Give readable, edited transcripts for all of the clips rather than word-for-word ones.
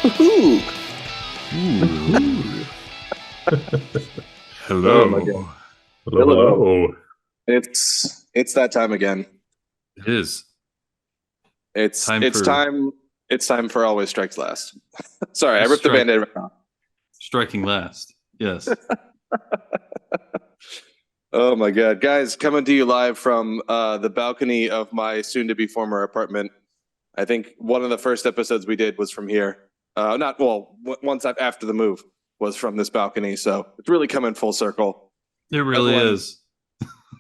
Ooh. Ooh. Oh my Hello. God. Hello. It's that time again. It is It's time it's for time it's time for Always Strikes Last. Sorry, I ripped the Strike- band-aid right now. striking last. Yes. Oh my God. Guys, coming to you live from the balcony of my soon-to-be former apartment. I think one of the first episodes we did was from here. After the move was from this balcony, so it's really coming full circle. It really Everyone- is.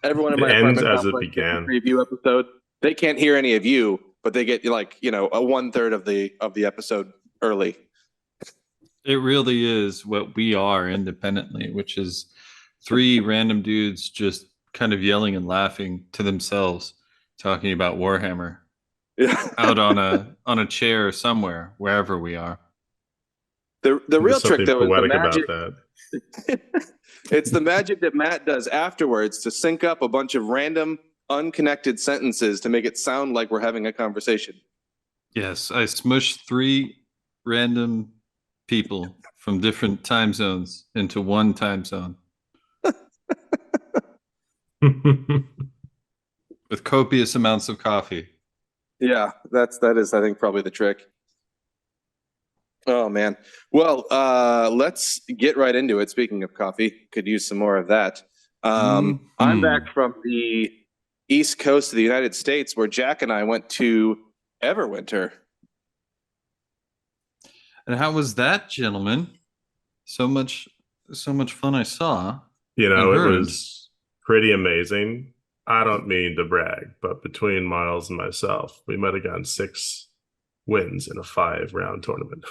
Everyone in It my ends apartment as it complex gets a began. preview episode. They can't hear any of you, but they get a 1/3 of the episode early. It really is what we are independently, which is three random dudes just kind of yelling and laughing to themselves, talking about Warhammer Yeah. out on a chair somewhere, wherever we are. The There's real trick something though is the poetic magic. about that. It's the magic that Matt does afterwards to sync up a bunch of random, unconnected sentences to make it sound like we're having a conversation. Yes, I smushed three random people from different time zones into one time zone with copious amounts of coffee. Yeah, that is I think probably the trick. Oh man. Well, let's get right into it. Speaking of coffee, could use some more of that. I'm back from the East Coast of the United States where Jack and I went to Everwinter. And how was that, gentlemen? So much fun I saw. You know, And it heard. was pretty amazing. I don't mean to brag, but between Miles and myself, we might have gotten 6 wins in a 5-round tournament.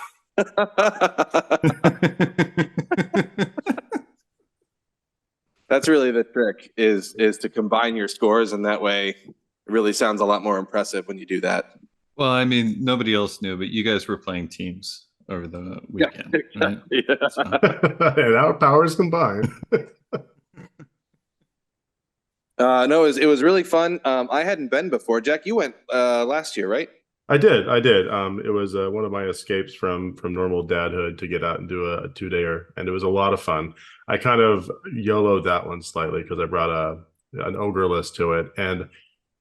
That's really the trick is to combine your scores, and that way it really sounds a lot more impressive when you do that. Well, I mean, nobody else knew, but you guys were playing teams over the weekend, right? Yeah. So, And our powers combined. No, it was really fun. I hadn't been before. Jack, you went last year, right? I did. It was one of my escapes from normal dadhood to get out and do a 2-dayer, and it was a lot of fun. I kind of YOLO'd that one slightly because I brought an ogre list to it, and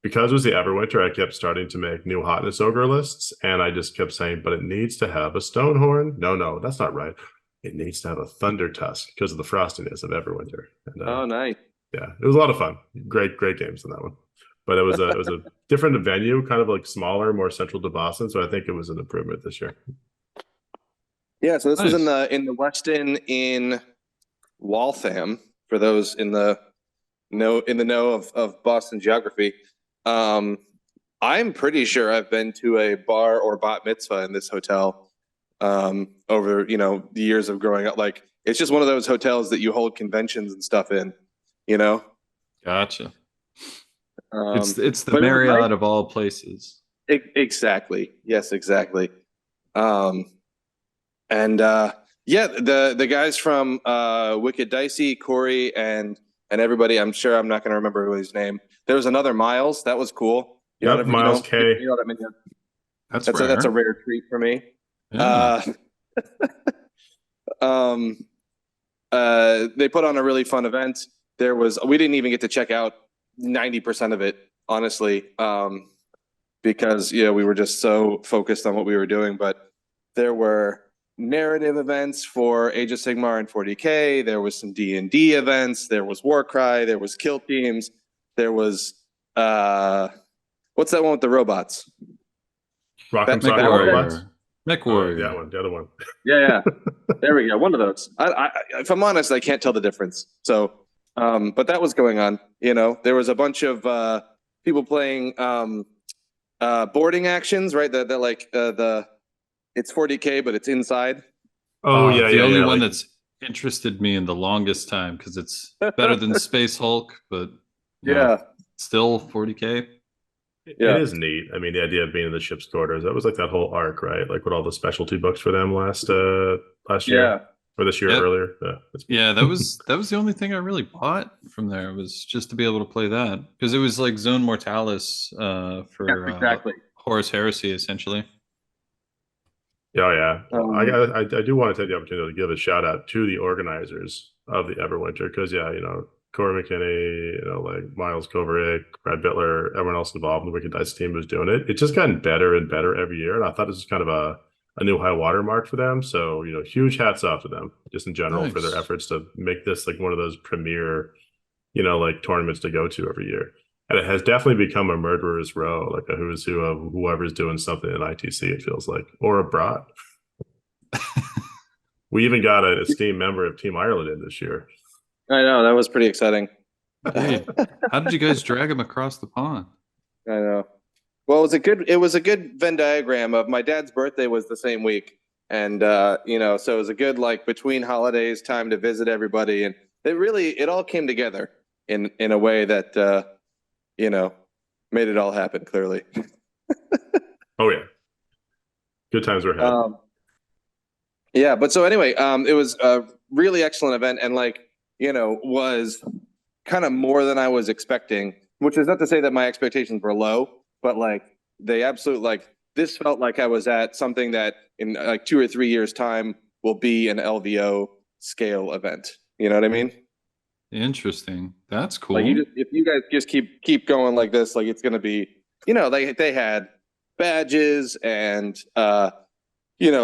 because it was the Everwinter, I kept starting to make new hotness ogre lists, and I just kept saying, but it needs to have a Stonehorn. No, that's not right. It needs to have a Thunder Tusk because of the frostiness of Everwinter. And, Oh, nice. yeah, it was a lot of fun. Great games in that one. But it was a different venue, kind of like smaller, more central to Boston. So I think it was an improvement this year. Yeah, so this was Nice. in the Westin in Waltham, for those in the know of Boston geography. I'm pretty sure I've been to a bar or bat mitzvah in this hotel over the years of growing up. Like it's just one of those hotels that you hold conventions and stuff in, you know. gotcha. Um, It's the but it was Marriott nice. of all places. Exactly. Yes, exactly. And yeah, the guys from Wicked Dicey, Corey, and everybody. I'm sure I'm not going to remember his name. There was another Miles. That was cool. Yep, Miles K. You know what I mean? That's That's rare. a rare treat for me. Yeah. They put on a really fun event. We didn't even get to check out 90% of it, honestly, because we were just so focused on what we were doing. But there were narrative events for Age of Sigmar and 40K. There was some D&D events. There was Warcry. There was Kill Teams. There was what's that one with the robots? Rock'em Mech Sock'em Warrior. Robots. Mech Oh, Warrior. that one, the other one. Yeah. There we go. One of those. If I'm honest, I can't tell the difference. So, but that was going on. There was a bunch of people playing boarding actions, right? It's 40K, but it's inside. Oh, yeah, The only one like, that's interested me in the longest time because it's better than Space Hulk, but Yeah. still 40K. Yeah. It is neat. I mean, the idea of being in the ship's quarters, that was like that whole arc, right? Like with all the specialty books for them last year or this year Yep. earlier. Yeah, that was the only thing I really bought from there was just to be able to play that because it was like Zone Mortalis for Yes, exactly. Horus Heresy essentially. Oh yeah, Um, I do want to take the opportunity to give a shout out to the organizers of the Everwinter because yeah, Corey McKinney, like Miles Kovaric, Brad Bittler, everyone else involved in the Wicked Dice team was doing it. It's just gotten better and better every year, and I thought this was kind of a new high water mark for them. So huge hats off to them just in general for their Nice. efforts to make this like one of those premier like tournaments to go to every year. And it has definitely become a murderer's row, like a who's who of whoever's doing something in ITC, it feels like, or abroad. We even got an esteemed member of Team Ireland in this year. I know that was pretty exciting. Hey, how did you guys drag him across the pond? I know. Well, it was a good Venn diagram of my dad's birthday was the same week. And so it was a good like between holidays time to visit everybody. And it all came together in a way that made it all happen clearly. Oh yeah. Good times were had. Yeah, but so anyway, it was a really excellent event and was kind of more than I was expecting, which is not to say that my expectations were low, but they absolutely this felt like I was at something that in like 2 or 3 years time will be an LVO scale event. You know what I mean? Interesting. That's cool. Like if you guys just keep going like this, like it's going to be, they had badges and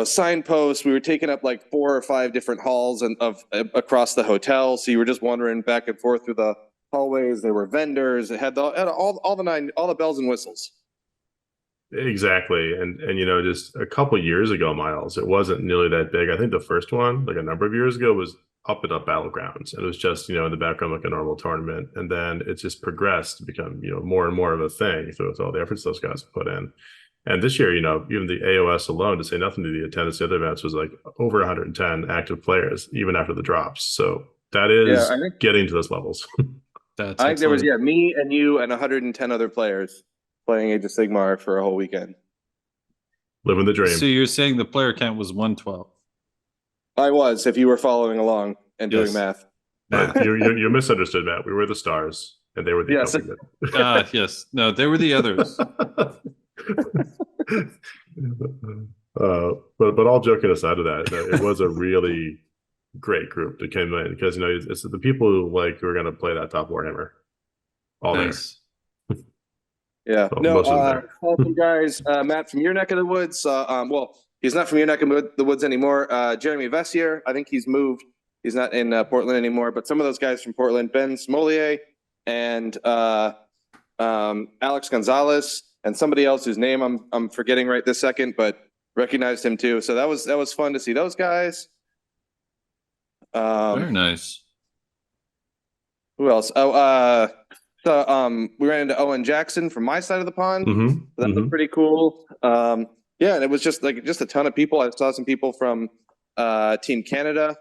signposts. We were taking up like 4 or 5 different halls and across the hotel. So you were just wandering back and forth through the hallways. There were vendors. It had all the bells and whistles. Exactly. And just a couple years ago, Miles, it wasn't nearly that big. I think the first one, like a number of years ago, was up and up battlegrounds. And it was just, in the background like a normal tournament. And then it's just progressed to become, more and more of a thing. So it's all the efforts those guys put in. And this year, even the AOS alone, to say nothing to the attendance of the other events, was like over 110 active players, even after the drops. So that is getting to those levels. That's I think there was excellent. me and you and 110 other players playing Age of Sigmar for a whole weekend. Living the dream. So you're saying the player count was 112? I was, if you were following along and doing math. But you misunderstood, Matt. We were the stars, and they were the Yes. Yes. No, they were the others. But all joking aside of that, it was a really great group that came in because it's the people who are going to play that top Warhammer. All Nice. there. Yeah. Well, no, some guys, Matt from your neck of the woods. Well, he's not from your neck of the woods anymore. Jeremy Vessier, I think he's moved. He's not in Portland anymore. But some of those guys from Portland, Ben Smolier and Alex Gonzalez, and somebody else whose name I'm forgetting right this second, but recognized him too. So that was fun to see those guys. Very nice. Who else? We ran into Owen Jackson from my side of the pond. Mm-hmm. So that was pretty cool. Yeah, and it was just a ton of people. I saw some people from Team Canada, a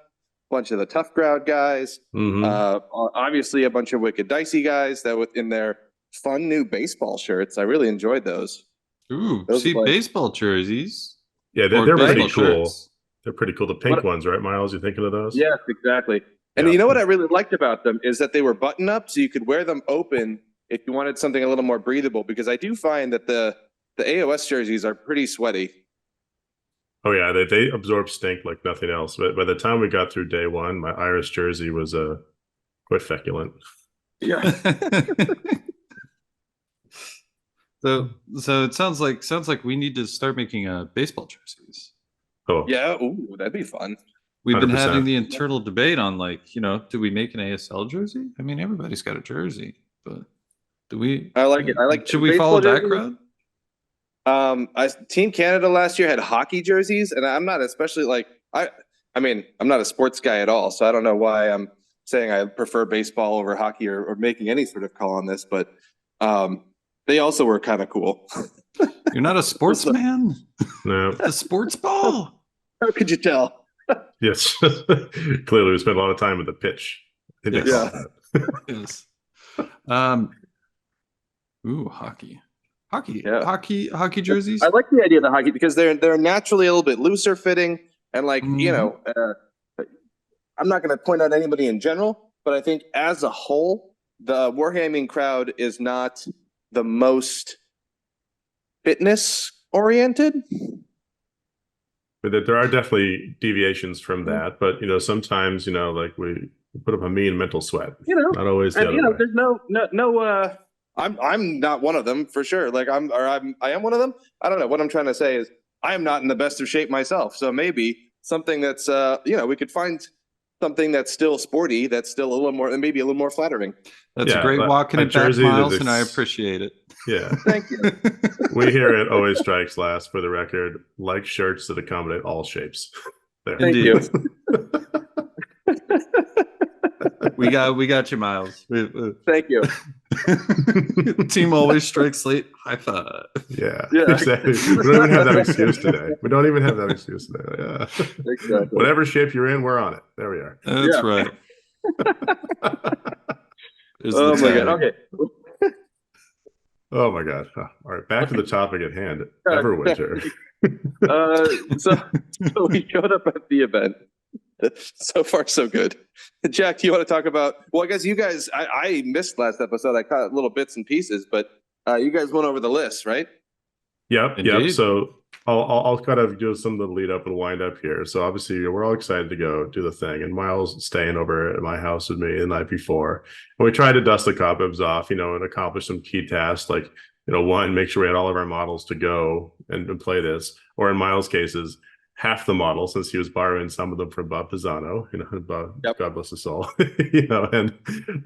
bunch of the Tough Crowd guys, obviously a bunch of Wicked Dicey guys that within their fun new baseball shirts. I really enjoyed those. Ooh, baseball jerseys. Yeah, they're pretty cool. Shirts. They're pretty cool. The pink ones, right, Miles? You thinking of those? Yes, exactly. And you know what I really liked about them is that they were button up, so you could wear them open if you wanted something a little more breathable. Because I do find that the AOS jerseys are pretty sweaty. Oh yeah, they absorb stink like nothing else. But by the time we got through day one, my Irish jersey was quite feculent. Yeah. So it sounds like we need to start making baseball jerseys. Oh yeah, ooh, that'd be fun. We've 100%. been having the internal debate on do we make an ASL jersey? I mean, everybody's got a jersey, but do we? I like it. I like. Should we follow that crowd? Team Canada last year had hockey jerseys, and I'm not especially I mean, I'm not a sports guy at all, so I don't know why I'm saying I prefer baseball over hockey or making any sort of call on this, but they also were kind of cool. You're not a sportsman? No. A sports ball? How could you tell? Yes. Clearly, we spent a lot of time with the pitch. Yes. Yes. Ooh, hockey. Yeah. Hockey jerseys. I like the idea of the hockey because they're naturally a little bit looser fitting, and I'm not going to point out anybody in general, but I think as a whole, the Warhamming crowd is not the most fitness oriented. But there are definitely deviations from that. But sometimes like we put up a mean mental sweat. Not always the and other way. there's no. I'm not one of them for sure. Like I am one of them. I don't know. What I'm trying to say is I am not in the best of shape myself. So maybe something that's we could find something that's still sporty, that's still a little more, and maybe a little more flattering. That's a great walking it back, Miles, and I appreciate it. Yeah. Thank you. We here at Always Strikes Last, for the record, like shirts that accommodate all shapes. There. Thank Indeed. you. We got you, Miles. Thank you. Team Always Strikes Late. High five. Yeah, Yeah. exactly. We don't even have that excuse today. We don't even have that excuse today. Yeah. Exactly. Whatever shape you're in, we're on it. There we are. That's right. Oh my god. Okay. Oh my god. All right, back to the topic at hand. Everwinter. So we showed up at the event. So far, so good. Jack, do you want to talk about? Well, I guess you guys. I missed last episode. I caught little bits and pieces, but you guys went over the list, right? Yep. Indeed. So I'll kind of do some of the lead up and wind up here. So obviously we're all excited to go do the thing, and Miles staying over at my house with me the night before, and we tried to dust the cobwebs off, and accomplish some key tasks like one, make sure we had all of our models to go and play this, or in Miles' cases, half the models, since he was borrowing some of them from Bob Pisano, Yep. God bless his soul, and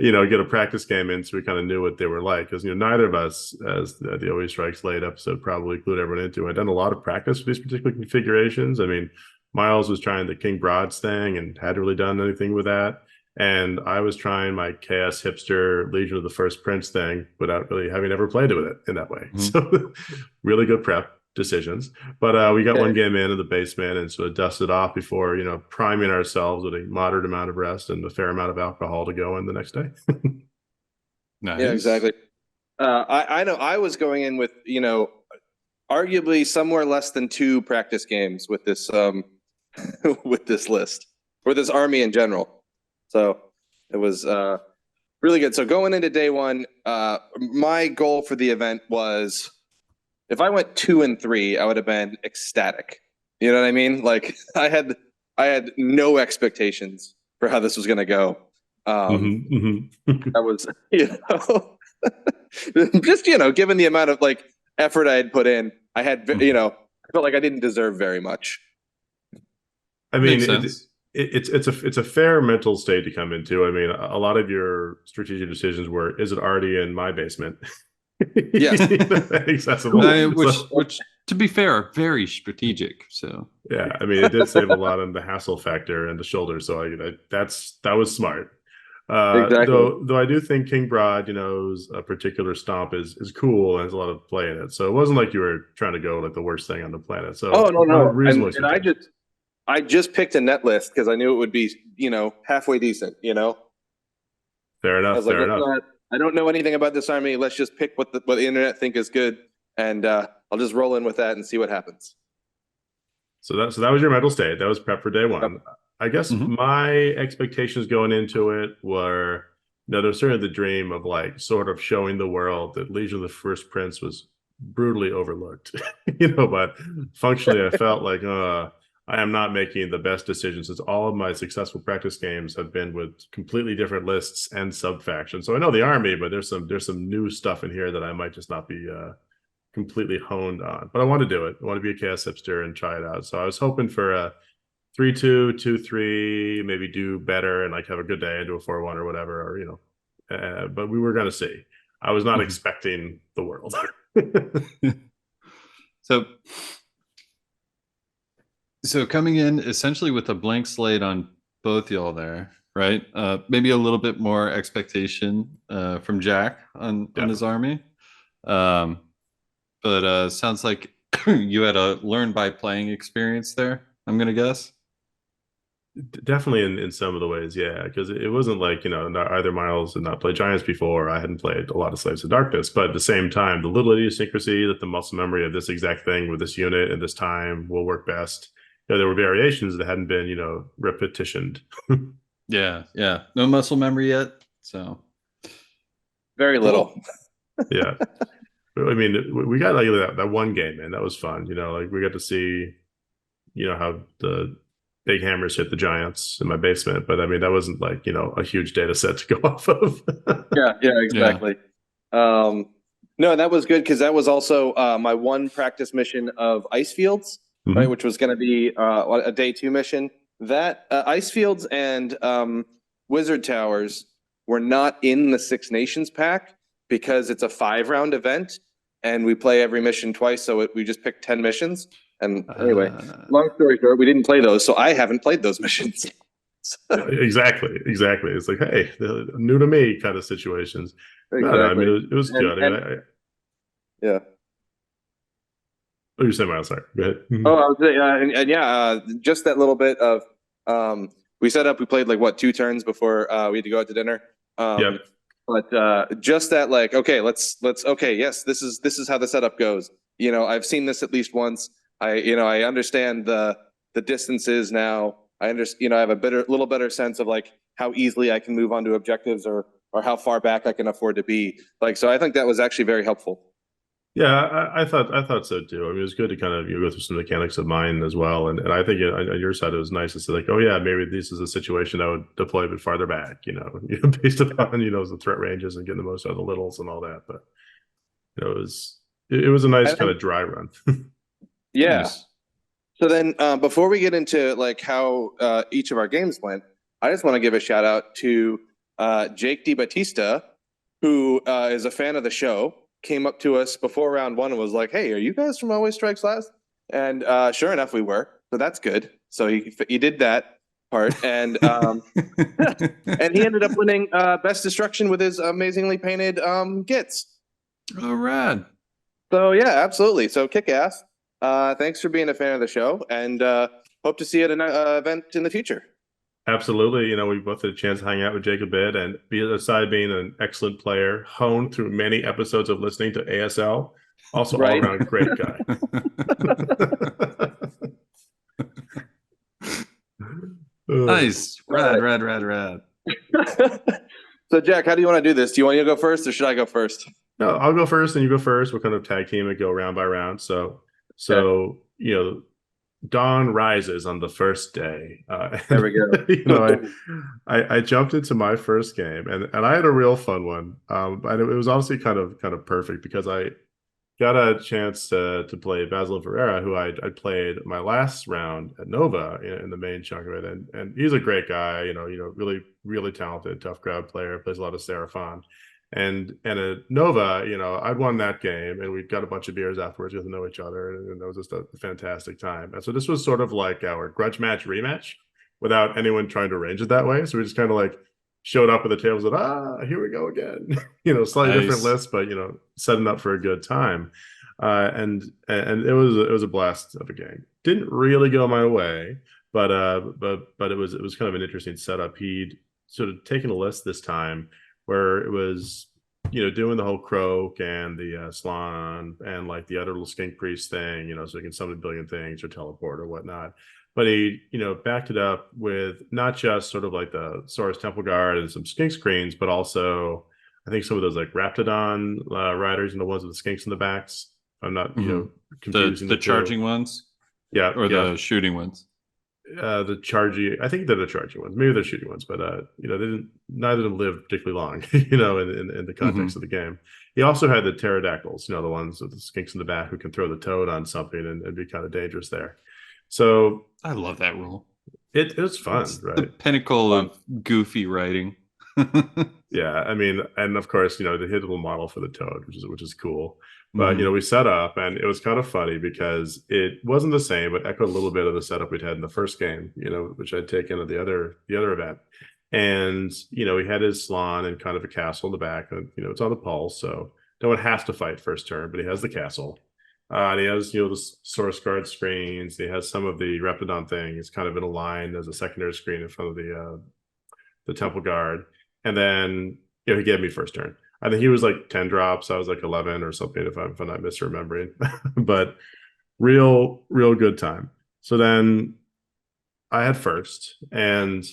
get a practice game in so we kind of knew what they were like, because neither of us, as the Always Strikes Late episode probably clued everyone into, had done a lot of practice for these particular configurations. I mean, Miles was trying the King Broads thing and hadn't really done anything with that, and I was trying my Chaos Hipster Legion of the First Prince thing without really having ever played with it in that way. Mhm. So really good prep decisions, but we got one game in the basement and sort of dusted off before priming ourselves with a moderate amount of rest and a fair amount of alcohol to go in the next day. Nice. Yeah, exactly. I know I was going in with arguably somewhere less than 2 practice games with this with this list, or this army in general. So it was really good. So going into day one, my goal for the event was, if I went 2 and 3, I would have been ecstatic. You know what I mean? Like I had no expectations for how this was going to go. That was, just, given the amount of like effort I had put in, I had, I felt like I didn't deserve very much. I mean, Makes sense. it's a fair mental state to come into. I mean, a lot of your strategic decisions were, is it already in my basement? Yes. Accessible. Which, to be fair, are very strategic. So yeah, I mean, it did save a lot on the hassle factor and the shoulder. So that was smart. Exactly. Though I do think King Broad, a particular stomp is cool and has a lot of play in it. So it wasn't like you were trying to go like the worst thing on the planet. So no. reasonable. And I just picked a net list because I knew it would be, halfway decent. Fair enough. I was like, I don't know anything about this army. Let's just pick what the internet think is good, and I'll just roll in with that and see what happens. So that was your mental state. That was prep for day one. Yep. I guess my expectations going into it were, there's certainly the dream of like sort of showing the world that Legion of the First Prince was brutally overlooked, but functionally I felt like I am not making the best decisions, since all of my successful practice games have been with completely different lists and sub factions. So I know the army, but there's some new stuff in here that I might just not be completely honed on. But I want to do it. I want to be a chaos hipster and try it out. So I was hoping for a 3-2, 2-3, maybe do better and like have a good day and do a 4-1 or whatever, or but we were gonna see. I was not expecting the world. So coming in essentially with a blank slate on both y'all there, right? Maybe a little bit more expectation from Jack on his army. But sounds like you had a learn by playing experience there, I'm going to guess. Definitely in some of the ways, yeah, because it wasn't like, either Miles had not played Giants before, I hadn't played a lot of Slaves of Darkness, but at the same time, the little idiosyncrasy that the muscle memory of this exact thing with this unit at this time will work best. There were variations that hadn't been, repetitioned. Yeah. No muscle memory yet, so. Very little. Yeah. I mean, we got like that one game in. That was fun. Like we got to see you know, how the big hammers hit the giants in my basement. But I mean, that wasn't like, you know, a huge data set to go off of. Yeah, exactly. No, that was good because that was also my one practice mission of ice fields, right, which was going to be a day 2 mission. That ice fields and wizard towers were not in the Six Nations pack because it's a 5-round event and we play every mission twice, so we just picked 10 missions. And anyway, long story short, we didn't play those, so I haven't played those missions. Exactly. It's like, hey, new to me kind of situations. Exactly. No, I mean, it was good. Yeah. Oh, you're saying, sorry. Go ahead. Oh, I was saying, just that little bit of we set up. We played like 2 turns before we had to go out to dinner. Yep. But just that, like, okay, let's okay, yes, this is how the setup goes. You know, I've seen this at least once. I understand the distances now. I understand. I have a little better sense of like how easily I can move on to objectives or how far back I can afford to be. Like, so I think that was actually very helpful. Yeah, I thought so too. I mean, it was good to kind of go through some mechanics of mine as well, and I think on your side it was nice to say like, oh yeah, maybe this is a situation I would deploy a bit farther back, based upon the threat ranges and getting the most out of the littles and all that. But it was a nice kind of dry run. Yeah. Nice. So then, before we get into like how each of our games went, I just want to give a shout out to Jake DiBattista, who is a fan of the show. Came up to us before round 1 and was like, "Hey, are you guys from Always Strikes Last?" And sure enough, we were. So that's good. So he did that part, and and he ended up winning Best Destruction with his amazingly painted Gits. Oh, rad. So yeah, absolutely. So kick ass. Thanks for being a fan of the show, and hope to see you at an event in the future. Absolutely. We both had a chance to hang out with Jake a bit, and aside being an excellent player, honed through many episodes of listening to ASL, also all around great guy. Nice. Rad. So Jack, how do you want to do this? Do you want to go first or should I go first? No, I'll go first and you go first. We'll kind of tag team and go round by round. So dawn rises on the first day. There we go. I jumped into my first game and I had a real fun one. And it was obviously kind of perfect because I got a chance to play Basil Ferreira, who I played my last round at Nova in the main chunk of it, and he's a great guy. Really really talented, tough crowd player. Plays a lot of Seraphon. And at Nova, I'd won that game and we got a bunch of beers afterwards, got to know each other. And it was just a fantastic time. And so this was sort of like our grudge match rematch without anyone trying to arrange it that way. So we just kind of like showed up at the tables and, here we go again, slightly different list, but, setting up for a good time. And it was a blast of a game. Didn't really go my way, but it was kind of an interesting setup. He'd sort of taken a list this time where it was, doing the whole croak and the Slan and like the other little skink priest thing, so you can summon a billion things or teleport or whatnot. But he, backed it up with not just sort of like the Saurus Temple Guard and some skink screens, but also I think some of those like Raptidon riders and the ones with the skinks in the backs. I'm not, confusing the charging ones. Yeah. Or the shooting ones. The charging, I think they're the charging ones, maybe they're shooting ones, but neither of them live particularly long, in the context of the game. He also had the pterodactyls, the ones with the skinks in the back who can throw the toad on something and be kind of dangerous there. So I love that rule. It was fun, it's right? The pinnacle of goofy writing. Yeah, I mean, and of course, the hittable model for the toad, which is cool. But we set up, and it was kind of funny because it wasn't the same, but echoed a little bit of the setup we'd had in the first game, which I'd taken at the other event. And he had his Slan and kind of a castle in the back, and it's on the pulse, so no one has to fight first turn, but he has the castle. And he has the source guard screens. He has some of the Raptidon thing. It's kind of in a line as a secondary screen in front of the Temple Guard. And then he gave me first turn. I think he was like 10 drops. I was like 11 or something if I'm not misremembering. But real good time. So then I had first, and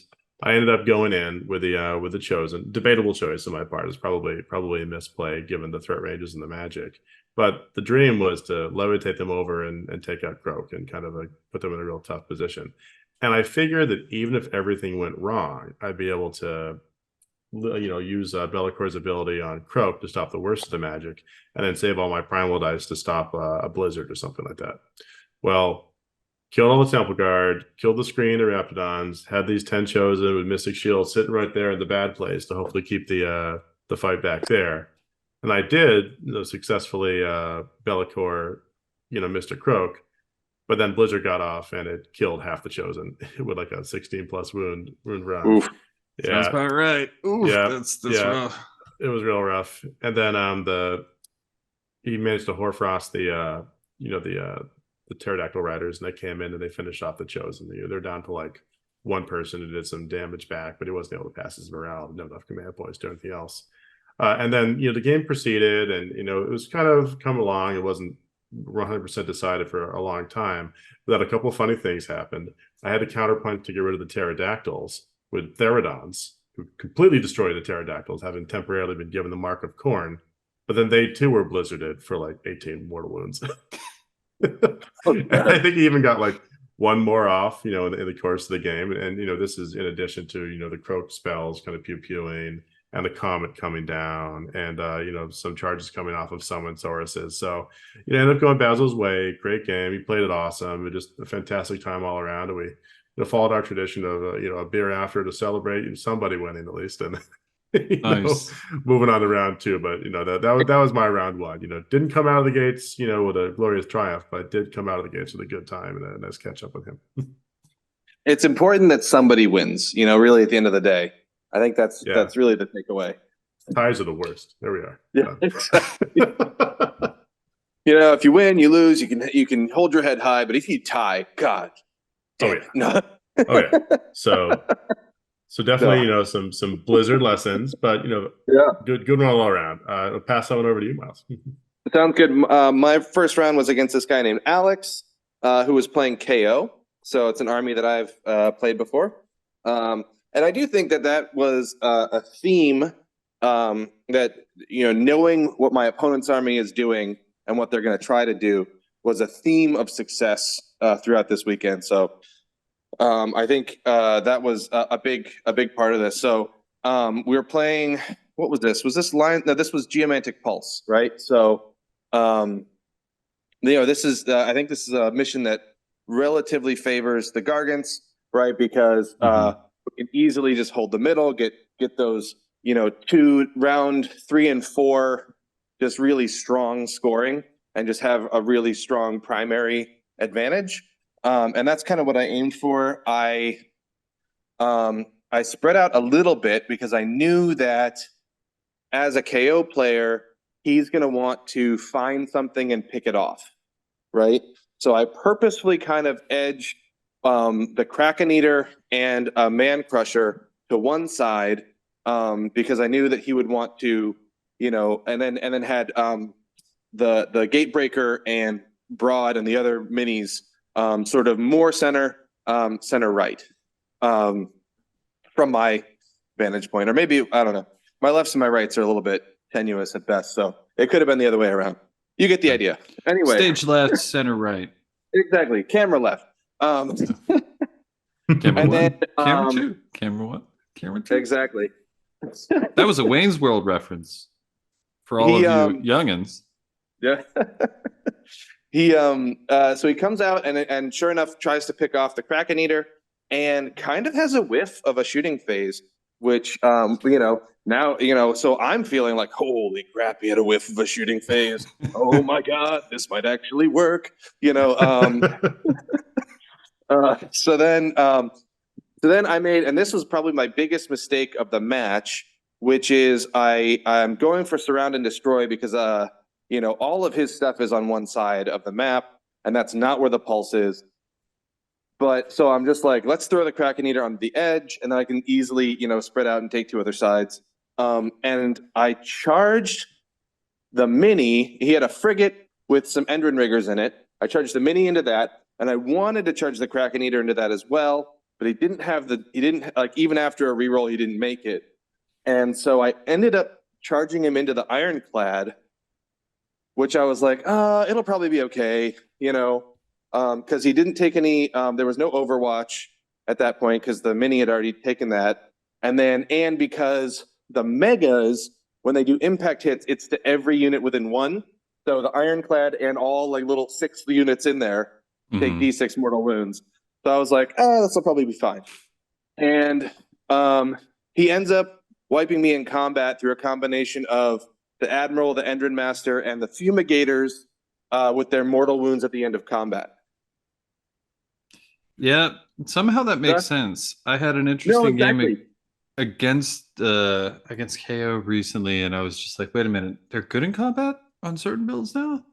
I ended up going in with the chosen. Debatable choice on my part. Is probably a misplay given the threat ranges and the magic. But the dream was to levitate them over and take out Croak and kind of put them in a real tough position. And I figured that even if everything went wrong, I'd be able to, use Bellacor's ability on Croak to stop the worst of the magic, and then save all my primal dice to stop a blizzard or something like that. Well, killed all the Temple Guard, killed the screen of Raptidons, had these 10 chosen with Mystic Shield sitting right there in the bad place to hopefully keep the fight back there. And I did, successfully Be'lakor, Mr. Croak, but then Blizzard got off and it killed half the chosen with like a 16 plus wound round. Oof. Sounds about right. Oof, Yeah, that's rough. It was real rough. And then he managed to Hoarfrost the pterodactyl riders, and they came in and they finished off the chosen. They're down to like one person who did some damage back, but he wasn't able to pass his morale, didn't have enough command points to do anything else. And then the game proceeded, and it was kind of come along. It wasn't 100% decided for a long time. But then a couple of funny things happened. I had to counterpunch to get rid of the pterodactyls with Therodons, who completely destroyed the pterodactyls, having temporarily been given the mark of Khorne. But then they too were blizzarded for like 18 mortal wounds. I think he even got like one more off, in the course of the game. And this is in addition to the Croak spells kind of pew-pewing, and the comet coming down, and some charges coming off of summon Sauruses. So ended up going Basil's way. Great game. He played it awesome. Just a fantastic time all around. And we followed our tradition of a beer after to celebrate somebody winning at least, and Nice. moving on to round two. But that was my round one. Didn't come out of the gates with a glorious triumph, but did come out of the gates with a good time and a nice catch up with him. It's important that somebody wins, really at the end of the day. I think that's really the takeaway. Ties are the worst. There we are. Yeah, exactly. If you win, you lose, you can hold your head high, but if you tie, God. Oh yeah. No. Oh yeah. So definitely, some Blizzard lessons, but good one all around. I'll pass that one over to you, Miles. Sounds good. My first round was against this guy named Alex, who was playing KO. So it's an army that I've played before. And I do think that was a theme that, knowing what my opponent's army is doing and what they're going to try to do was a theme of success throughout this weekend. So I think that was a big part of this. So we were playing, what was this? Was this line? No, this was Geomantic Pulse, right? So, this is, I think this is a mission that relatively favors the Gargants, right? Because we can easily just hold the middle, get those, 2 round 3 and 4, just really strong scoring, and just have a really strong primary advantage. And that's kind of what I aimed for. I spread out a little bit because I knew that as a KO player, he's going to want to find something and pick it off, right? So I purposefully kind of edged the Kraken Eater and a Man Crusher to one side because I knew that he would want to, and then had the Gatebreaker and Broad and the other minis sort of more center right from my vantage point, or maybe I don't know. My lefts and my rights are a little bit tenuous at best, so it could have been the other way around. You get the idea. Anyway, stage left, center right. Exactly. Camera left. Camera and one, then, camera two, camera one, camera two. Exactly. That was a Wayne's World reference for all of you youngins. Yeah. So he comes out and sure enough tries to pick off the Kraken Eater and kind of has a whiff of a shooting phase, which now so I'm feeling like, holy crap, he had a whiff of a shooting phase. Oh my God, this might actually work. So then I made, and this was probably my biggest mistake of the match, which is I'm going for surround and destroy because all of his stuff is on one side of the map, and that's not where the pulse is. But so I'm just like, let's throw the Kraken Eater on the edge, and then I can easily, spread out and take 2 other sides. And I charged the mini. He had a frigate with some Endrin riggers in it. I charged the mini into that, and I wanted to charge the Kraken Eater into that as well, but he didn't even after a reroll, he didn't make it. And so I ended up charging him into the Ironclad. which I was like, it'll probably be okay, you know, because he didn't take any. There was no Overwatch at that point because the mini had already taken that, and because the megas, when they do impact hits, it's to every unit within one. So the ironclad and all like little 6 units in there take D6 mortal wounds. So I was like, this will probably be fine. And he ends up wiping me in combat through a combination of the Admiral, the Endrin Master, and the Fumigators with their mortal wounds at the end of combat. Yeah, somehow that makes sense. I had an interesting game against KO recently, and I was just like, wait a minute, they're good in combat on certain builds now?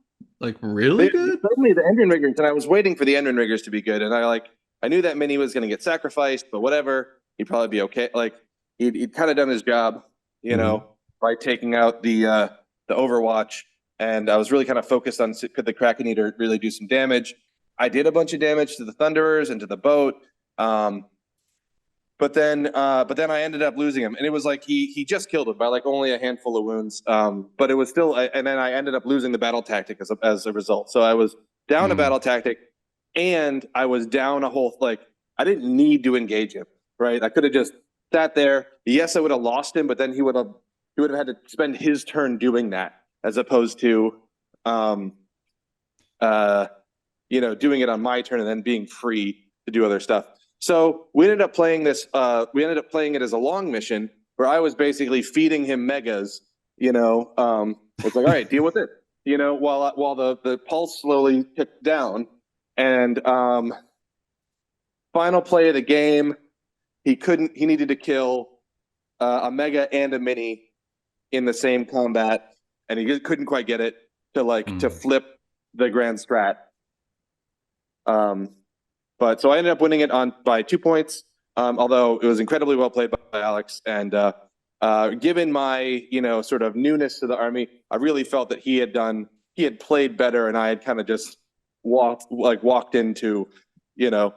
Like really good? Suddenly the Endrin Riggers, and I was waiting for the Endrin Riggers to be good, and I knew that mini was going to get sacrificed, but whatever, he'd probably be okay. Like he'd kind of done his job, you know, by taking out the Overwatch, and I was really kind of focused on could the Kraken Eater really do some damage. I did a bunch of damage to the Thunderers and to the boat, but then I ended up losing him, and it was like he just killed him by like only a handful of wounds. But it was still, and then I ended up losing the battle tactic as a result. So I was down a battle tactic, and I was down a whole I didn't need to engage him, right? I could have just sat there. Yes, I would have lost him, but then he would have had to spend his turn doing that as opposed to doing it on my turn and then being free to do other stuff. So we ended up playing this. We ended up playing it as a long mission where I was basically feeding him megas. It's like, all right, deal with it. While the pulse slowly ticked down, and final play of the game, he needed to kill a mega and a mini in the same combat, and he couldn't quite get it to flip the grand strat. But so I ended up winning it by 2 points, although it was incredibly well played by Alex. And given my sort of newness to the army, I really felt that he had played better, and I had kind of just walked into the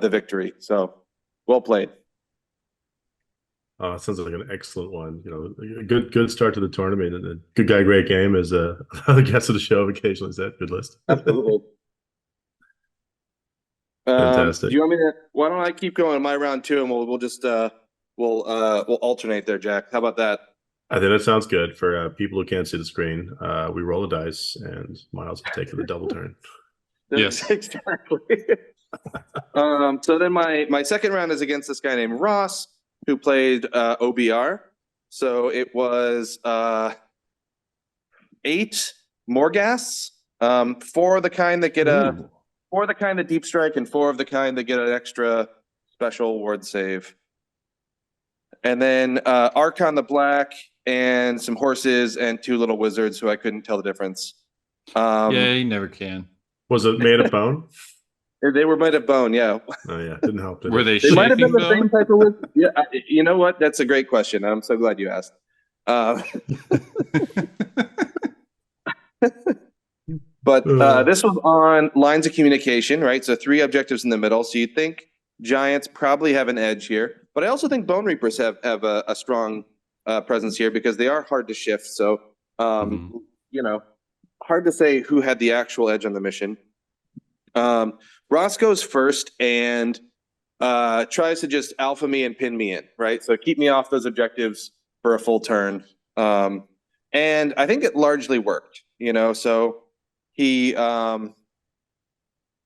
victory. So well played. Sounds like an excellent one. A good start to the tournament, and a good guy, great game, as a guest of the show occasionally said. Good list. Absolutely. Fantastic. Do you want me to? Why don't I keep going in my round 2, and we'll just we'll alternate there, Jack. How about that? I think that sounds good for people who can't see the screen. We roll a dice, and Miles will take the double turn. Yes, exactly. So then my second round is against this guy named Ross, who played OBR. So it was 8 Morghast, 4 of the kind that get 4 of the kind that deep strike, and 4 of the kind that get an extra special ward save. And then Archon the Black, and some horses, and 2 little wizards who I couldn't tell the difference. Yeah, you never can. Was it made of bone? They were made of bone, yeah. Oh yeah, didn't help. Were they They might have been the shaking same type of wizard. Yeah, you know what? That's a great question. I'm so glad you asked. But this was on lines of communication, right? So 3 objectives in the middle. So you'd think Giants probably have an edge here, but I also think Bone Reapers have a strong presence here because they are hard to shift. So hard to say who had the actual edge on the mission. Ross goes first and tries to just alpha me and pin me in, right? So keep me off those objectives for a full turn. And I think it largely worked, so he, I don't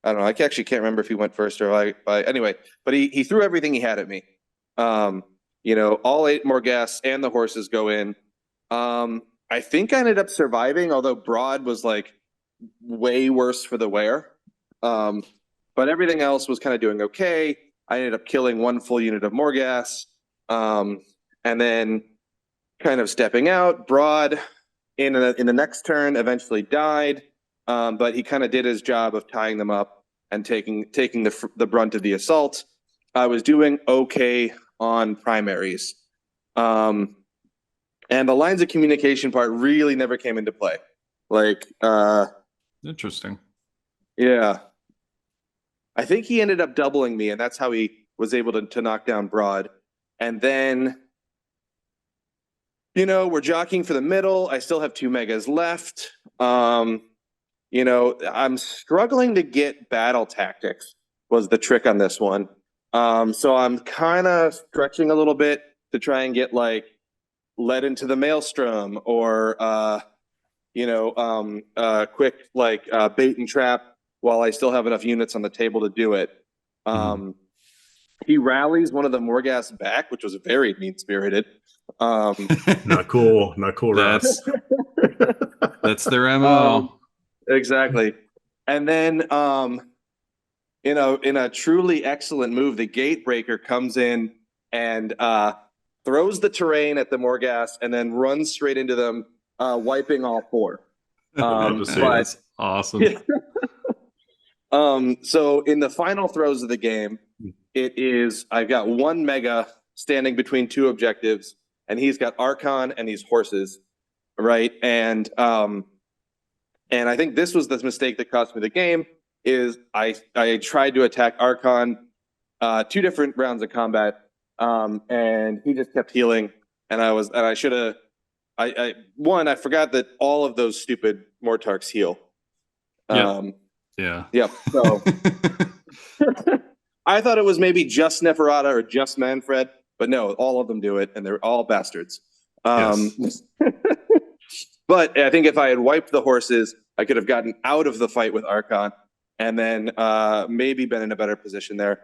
know, I actually can't remember if he went first or anyway, but he threw everything he had at me. All 8 Morghast and the horses go in. I think I ended up surviving, although Broad was way worse for the wear. But everything else was kind of doing okay. I ended up killing 1 full unit of Morghast, and then kind of stepping out. Broad in the next turn eventually died, but he kind of did his job of tying them up and taking the brunt of the assault. I was doing okay on primaries, and the lines of communication part really never came into play. Interesting. Yeah. I think he ended up doubling me, and that's how he was able to knock down Broad. And then we're jockeying for the middle. I still have 2 megas left. I'm struggling to get battle tactics was the trick on this one. So I'm kind of stretching a little bit to try and get like led into the maelstrom or quick like bait and trap while I still have enough units on the table to do it. He rallies one of the Morghast back, which was very mean-spirited. Not cool, Ross. That's their MO. Exactly. And then in a truly excellent move, the Gatebreaker comes in and throws the terrain at the Morghast and then runs straight into them, wiping all 4. That's awesome. Yeah. So in the final throws of the game, I've got 1 mega standing between 2 objectives, and he's got Archon and these horses, right? And I think this was the mistake that cost me the game. Is I tried to attack Archon 2 different rounds of combat, and he just kept healing, and I should have. I forgot that all of those stupid Mortarks heal. Yeah. Yep. So I thought it was maybe just Neferata or just Manfred, but no, all of them do it, and they're all bastards. Yes. But I think if I had wiped the horses, I could have gotten out of the fight with Archon and then maybe been in a better position there.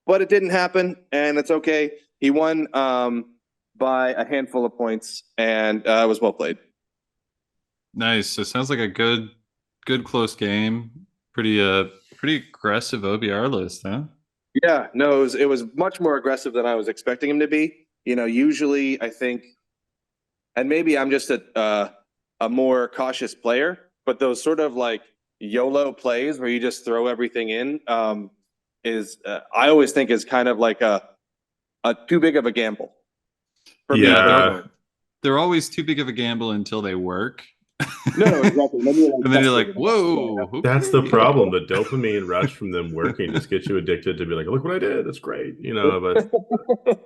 But it didn't happen, and it's okay. He won by a handful of points, and it was well played. Nice. So it sounds like a good close game. Pretty aggressive OBR list, huh? Yeah, no, it was much more aggressive than I was expecting him to be. Usually I think, and maybe I'm just a more cautious player, but those sort of like YOLO plays where you just throw everything in is I always think is kind of like a too big of a gamble. They're always too big of a gamble until they work. No, exactly. And then you're like, whoa. Okay. That's the problem. The dopamine rush from them working just gets you addicted to be like, look what I did. That's great. But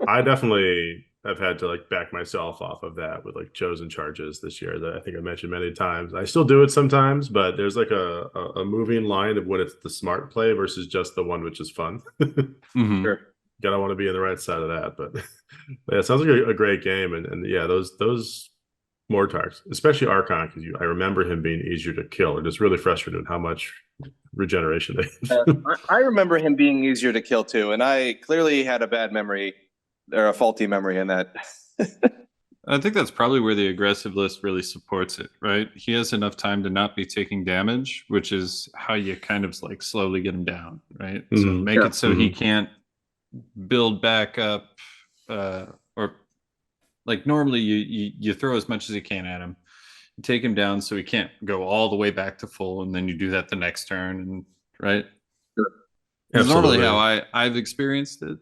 I definitely have had to like back myself off of that with like chosen charges this year that I think I mentioned many times. I still do it sometimes, but there's like a moving line of when it's the smart play versus just the one which is fun. Sure. Gotta want to be on the right side of that. But yeah, it sounds like a great game. And yeah, those Mortarks, especially Archon, because I remember him being easier to kill. It just really frustrated how much regeneration they have. I remember him being easier to kill too, and I clearly had a bad memory or a faulty memory in that. I think that's probably where the aggressive list really supports it, right? He has enough time to not be taking damage, which is how you kind of like slowly get him down, right? So make it so he can't build back up or like normally you throw as much as you can at him, you take him down so he can't go all the way back to full, and then you do that the next turn, and right? Sure. It's normally how I've experienced it.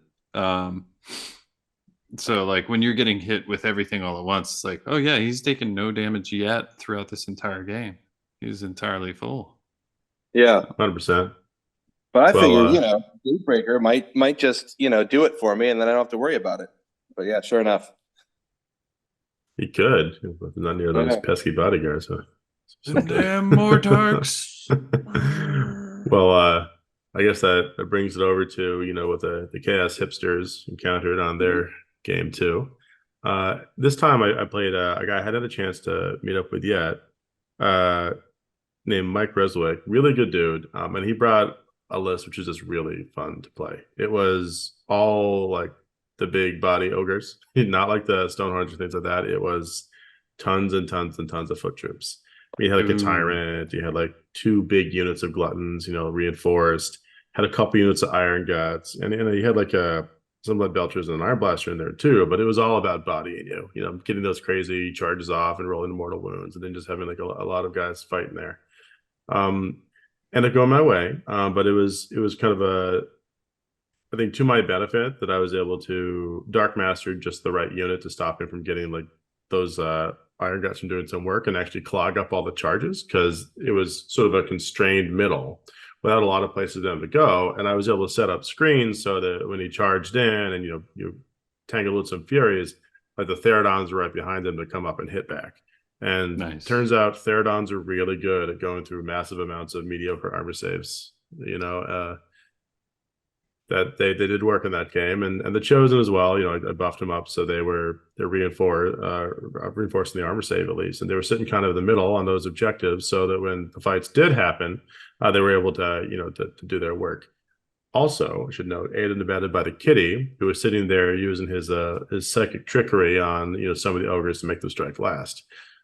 So like when you're getting hit with everything all at once, it's like, oh yeah, he's taken no damage yet throughout this entire game. He's entirely full. Yeah, 100%. But I figured, Gatebreaker might just do it for me, and then I don't have to worry about it. But yeah, sure enough. He could, but not near those pesky bodyguards. Damn Mortarks. Well, I guess that brings it over to, what the Chaos Hipsters encountered on their game too. This time I played a guy I hadn't had a chance to meet up with yet, named Mike Reswick. Really good dude. And he brought a list which is just really fun to play. It was all like the big body ogres, not like the Stonehorns or things like that. It was tons and tons and tons of foot troops. You had like a tyrant, you had like 2 big units of gluttons, reinforced, had a couple units of iron guts, and you had like some blood belchers and an iron blaster in there too, but it was all about bodying you, getting those crazy charges off and rolling mortal wounds, and then just having like a lot of guys fighting there. And it going my way, but it was kind of I think to my benefit that I was able to Dark Master just the right unit to stop him from getting like those iron guts from doing some work and actually clog up all the charges, because it was sort of a constrained middle without a lot of places for them to go. And I was able to set up screens so that when he charged in and you tangled with some furies, like the Therodons were right behind them to come up and hit back. And Nice. turns out Therodons are really good at going through massive amounts of mediocre armor saves. That they did work in that game, and the Chosen as well. I buffed them up, so they're reinforcing the armor save at least, and they were sitting kind of in the middle on those objectives, so that when the fights did happen, they were able to to do their work. Also, I should note, aided and abetted by the Kitty, who was sitting there using his psychic trickery on some of the ogres to make them strike last.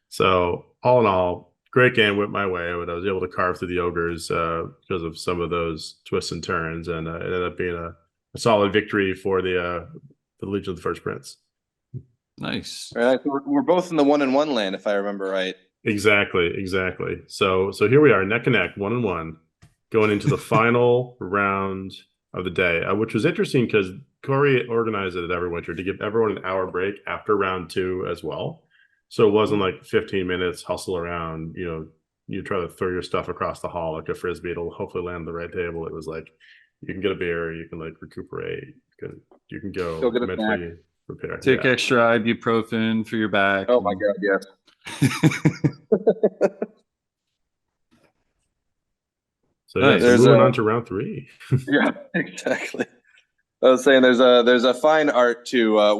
So all in all, great game went my way, but I was able to carve through the ogres because of some of those twists and turns, and it ended up being a solid victory for the Legion of the First Prince. Nice. All right, we're both in the 1-1 land, if I remember right. Exactly. So here we are, neck and neck, 1-1, going into the final round of the day, which was interesting because Corey organized it at Everwinter to give everyone an hour break after round 2 as well. So it wasn't like 15 minutes hustle around, you try to throw your stuff across the hall like a frisbee, it'll hopefully land on the right table. It was like, you can get a beer, you can like recuperate, you can go get mentally prepare. Take extra ibuprofen for your back. Oh my God, yes. So Nice. so moving on to round 3. Yeah, exactly. I was saying there's a fine art to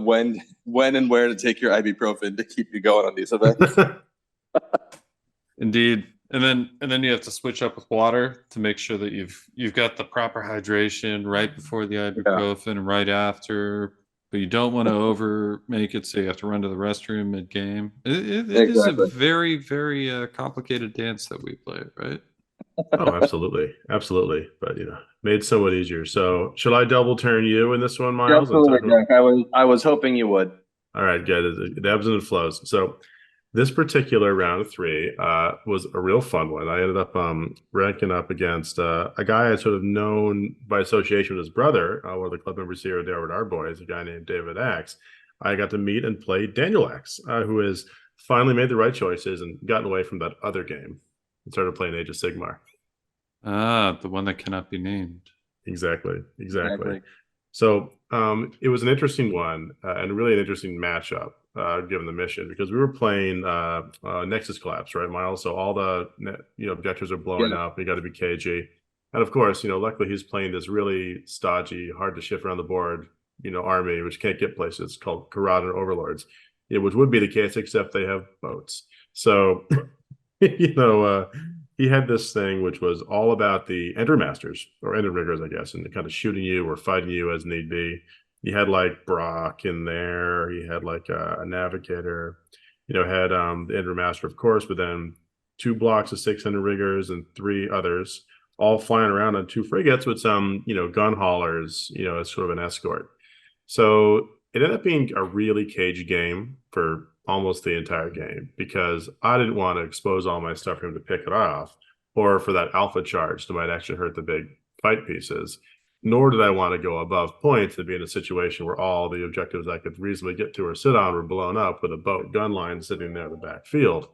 when and where to take your ibuprofen to keep you going on these events. Indeed. And then you have to switch up with water to make sure that you've got the proper hydration right before the ibuprofen and right after, but you don't want to over make it, so you have to run to the restroom mid-game. It is a very, very complicated dance that we play, right? Oh, absolutely. But made somewhat easier. So should I double turn you in this one, Miles? Absolutely, Jack. I was hoping you would. All right, good. It ebbs and it flows. So this particular round of 3 was a real fun one. I ended up ranking up against a guy I sort of known by association with his brother, one of the club members here at the Our Boys, a guy named David Axe. I got to meet and play Daniel Axe, who has finally made the right choices and gotten away from that other game and started playing Age of Sigmar. Ah, the one that cannot be named. Exactly. So it was an interesting one and really an interesting matchup given the mission, because we were playing Nexus Collapse, right, Miles? So all the objectives are blowing up. You got to be cagey, and of course, luckily he's playing this really stodgy, hard to shift around the board, army which can't get places, called Camaraderie Overlords. Which would be the case, except they have boats. So he had this thing which was all about the Ender Masters, or Ender Riggers, I guess, and kind of shooting you or fighting you as need be. You had like Brock in there. He had like a Navigator. Had the Ender Master, of course, but then 2 blocks of 6 Ender Riggers and 3 others, all flying around on 2 frigates with some, gun haulers, as sort of an escort. So it ended up being a really cagey game for almost the entire game, because I didn't want to expose all my stuff for him to pick it off, or for that alpha charge that might actually hurt the big fight pieces, nor did I want to go above points and be in a situation where all the objectives I could reasonably get to or sit on were blown up with a boat gun line sitting there in the back field.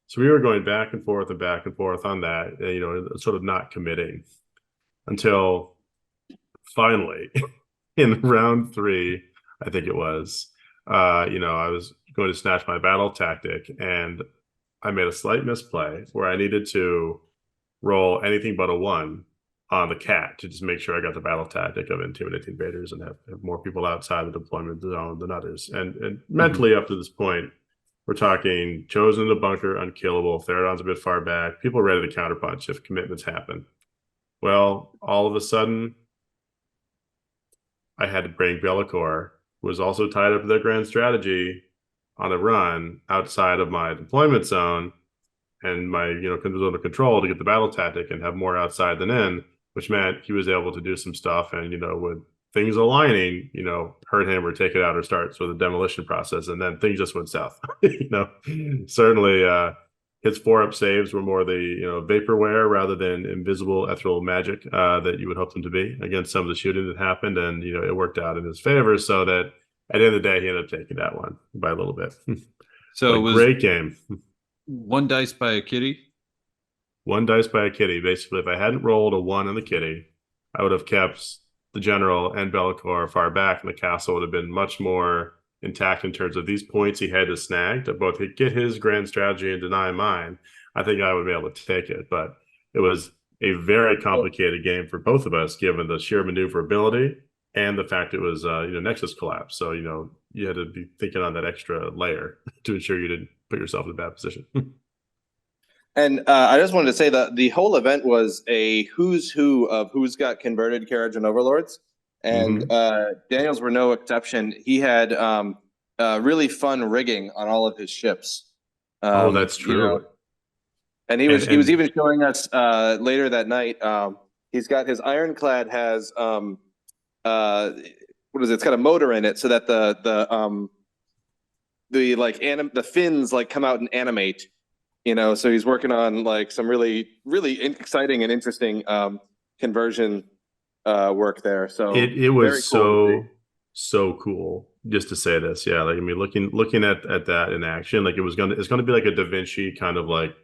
So we were going back and forth on that, sort of not committing, until finally in round 3, I think it was, I was going to snatch my battle tactic, and I made a slight misplay where I needed to roll anything but a 1 on the cat to just make sure I got the battle tactic of intimidating invaders and have more people outside the deployment zone than others. And mentally, up to this point, we're talking Chosen in the bunker, unkillable, Therodon's a bit far back, people ready to counterpunch if commitments happen. Well, all of a sudden, I had to bring Bellicor, who was also tied up with their grand strategy, on a run outside of my deployment zone and my zone of control to get the battle tactic and have more outside than in, which meant he was able to do some stuff and with things aligning, hurt him or take it out or start the demolition process, and then things just went south. Certainly his 4-up saves were more the vaporware rather than invisible ethereal magic that you would hope them to be against some of the shooting that happened, and it worked out in his favor, so that at the end of the day, he ended up taking that one by a little bit. So it was a great game. 1 dice by a kitty? 1 dice by a kitty. Basically, if I hadn't rolled a 1 on the kitty, I would have kept the general and Bellicor far back, and the castle would have been much more intact in terms of these points he had to snag to both get his grand strategy and deny mine, I think I would be able to take it. But it was a very complicated game for both of us, given the sheer maneuverability and the fact it was Nexus collapse. So you had to be thinking on that extra layer to ensure you didn't put yourself in a bad position. And I just wanted to say that the whole event was a who's who of who's got converted carriage and overlords, and Daniels were no exception. He had really fun rigging on all of his ships. That's true. And he was even showing us later that night. He's got his ironclad has what is it? It's got a motor in it so that the fins like come out and animate. So he's working on like some really, really exciting and interesting conversion work there. So it was so cool just to say this. Yeah, like I mean, looking at that in action, like it's gonna be like a Da Vinci kind of like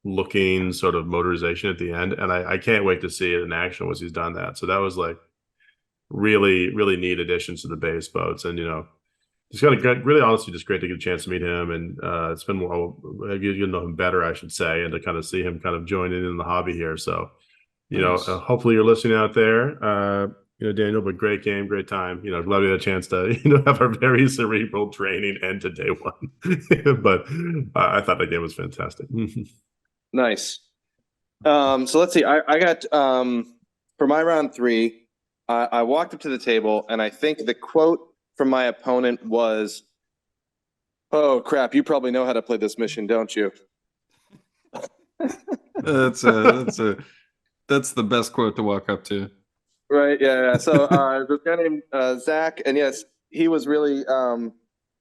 looking sort of motorization at the end, and I can't wait to see it in action once he's done that. So that was like really, really neat additions to the base boats, and it's really honestly just great to get a chance to meet him, and it's been you know him better, I should say, and to kind of see him kind of joining in the hobby here. So, Nice. Hopefully you're listening out there. Daniel, but great game, great time. Glad we had a chance to have our very cerebral training end to day one. But I thought that game was fantastic. Nice. So let's see. I got for my round 3. I walked up to the table, and I think the quote from my opponent was, "Oh crap! You probably know how to play this mission, don't you?" That's the best quote to walk up to. Right. Yeah. So this guy named Zach, and yes, he was really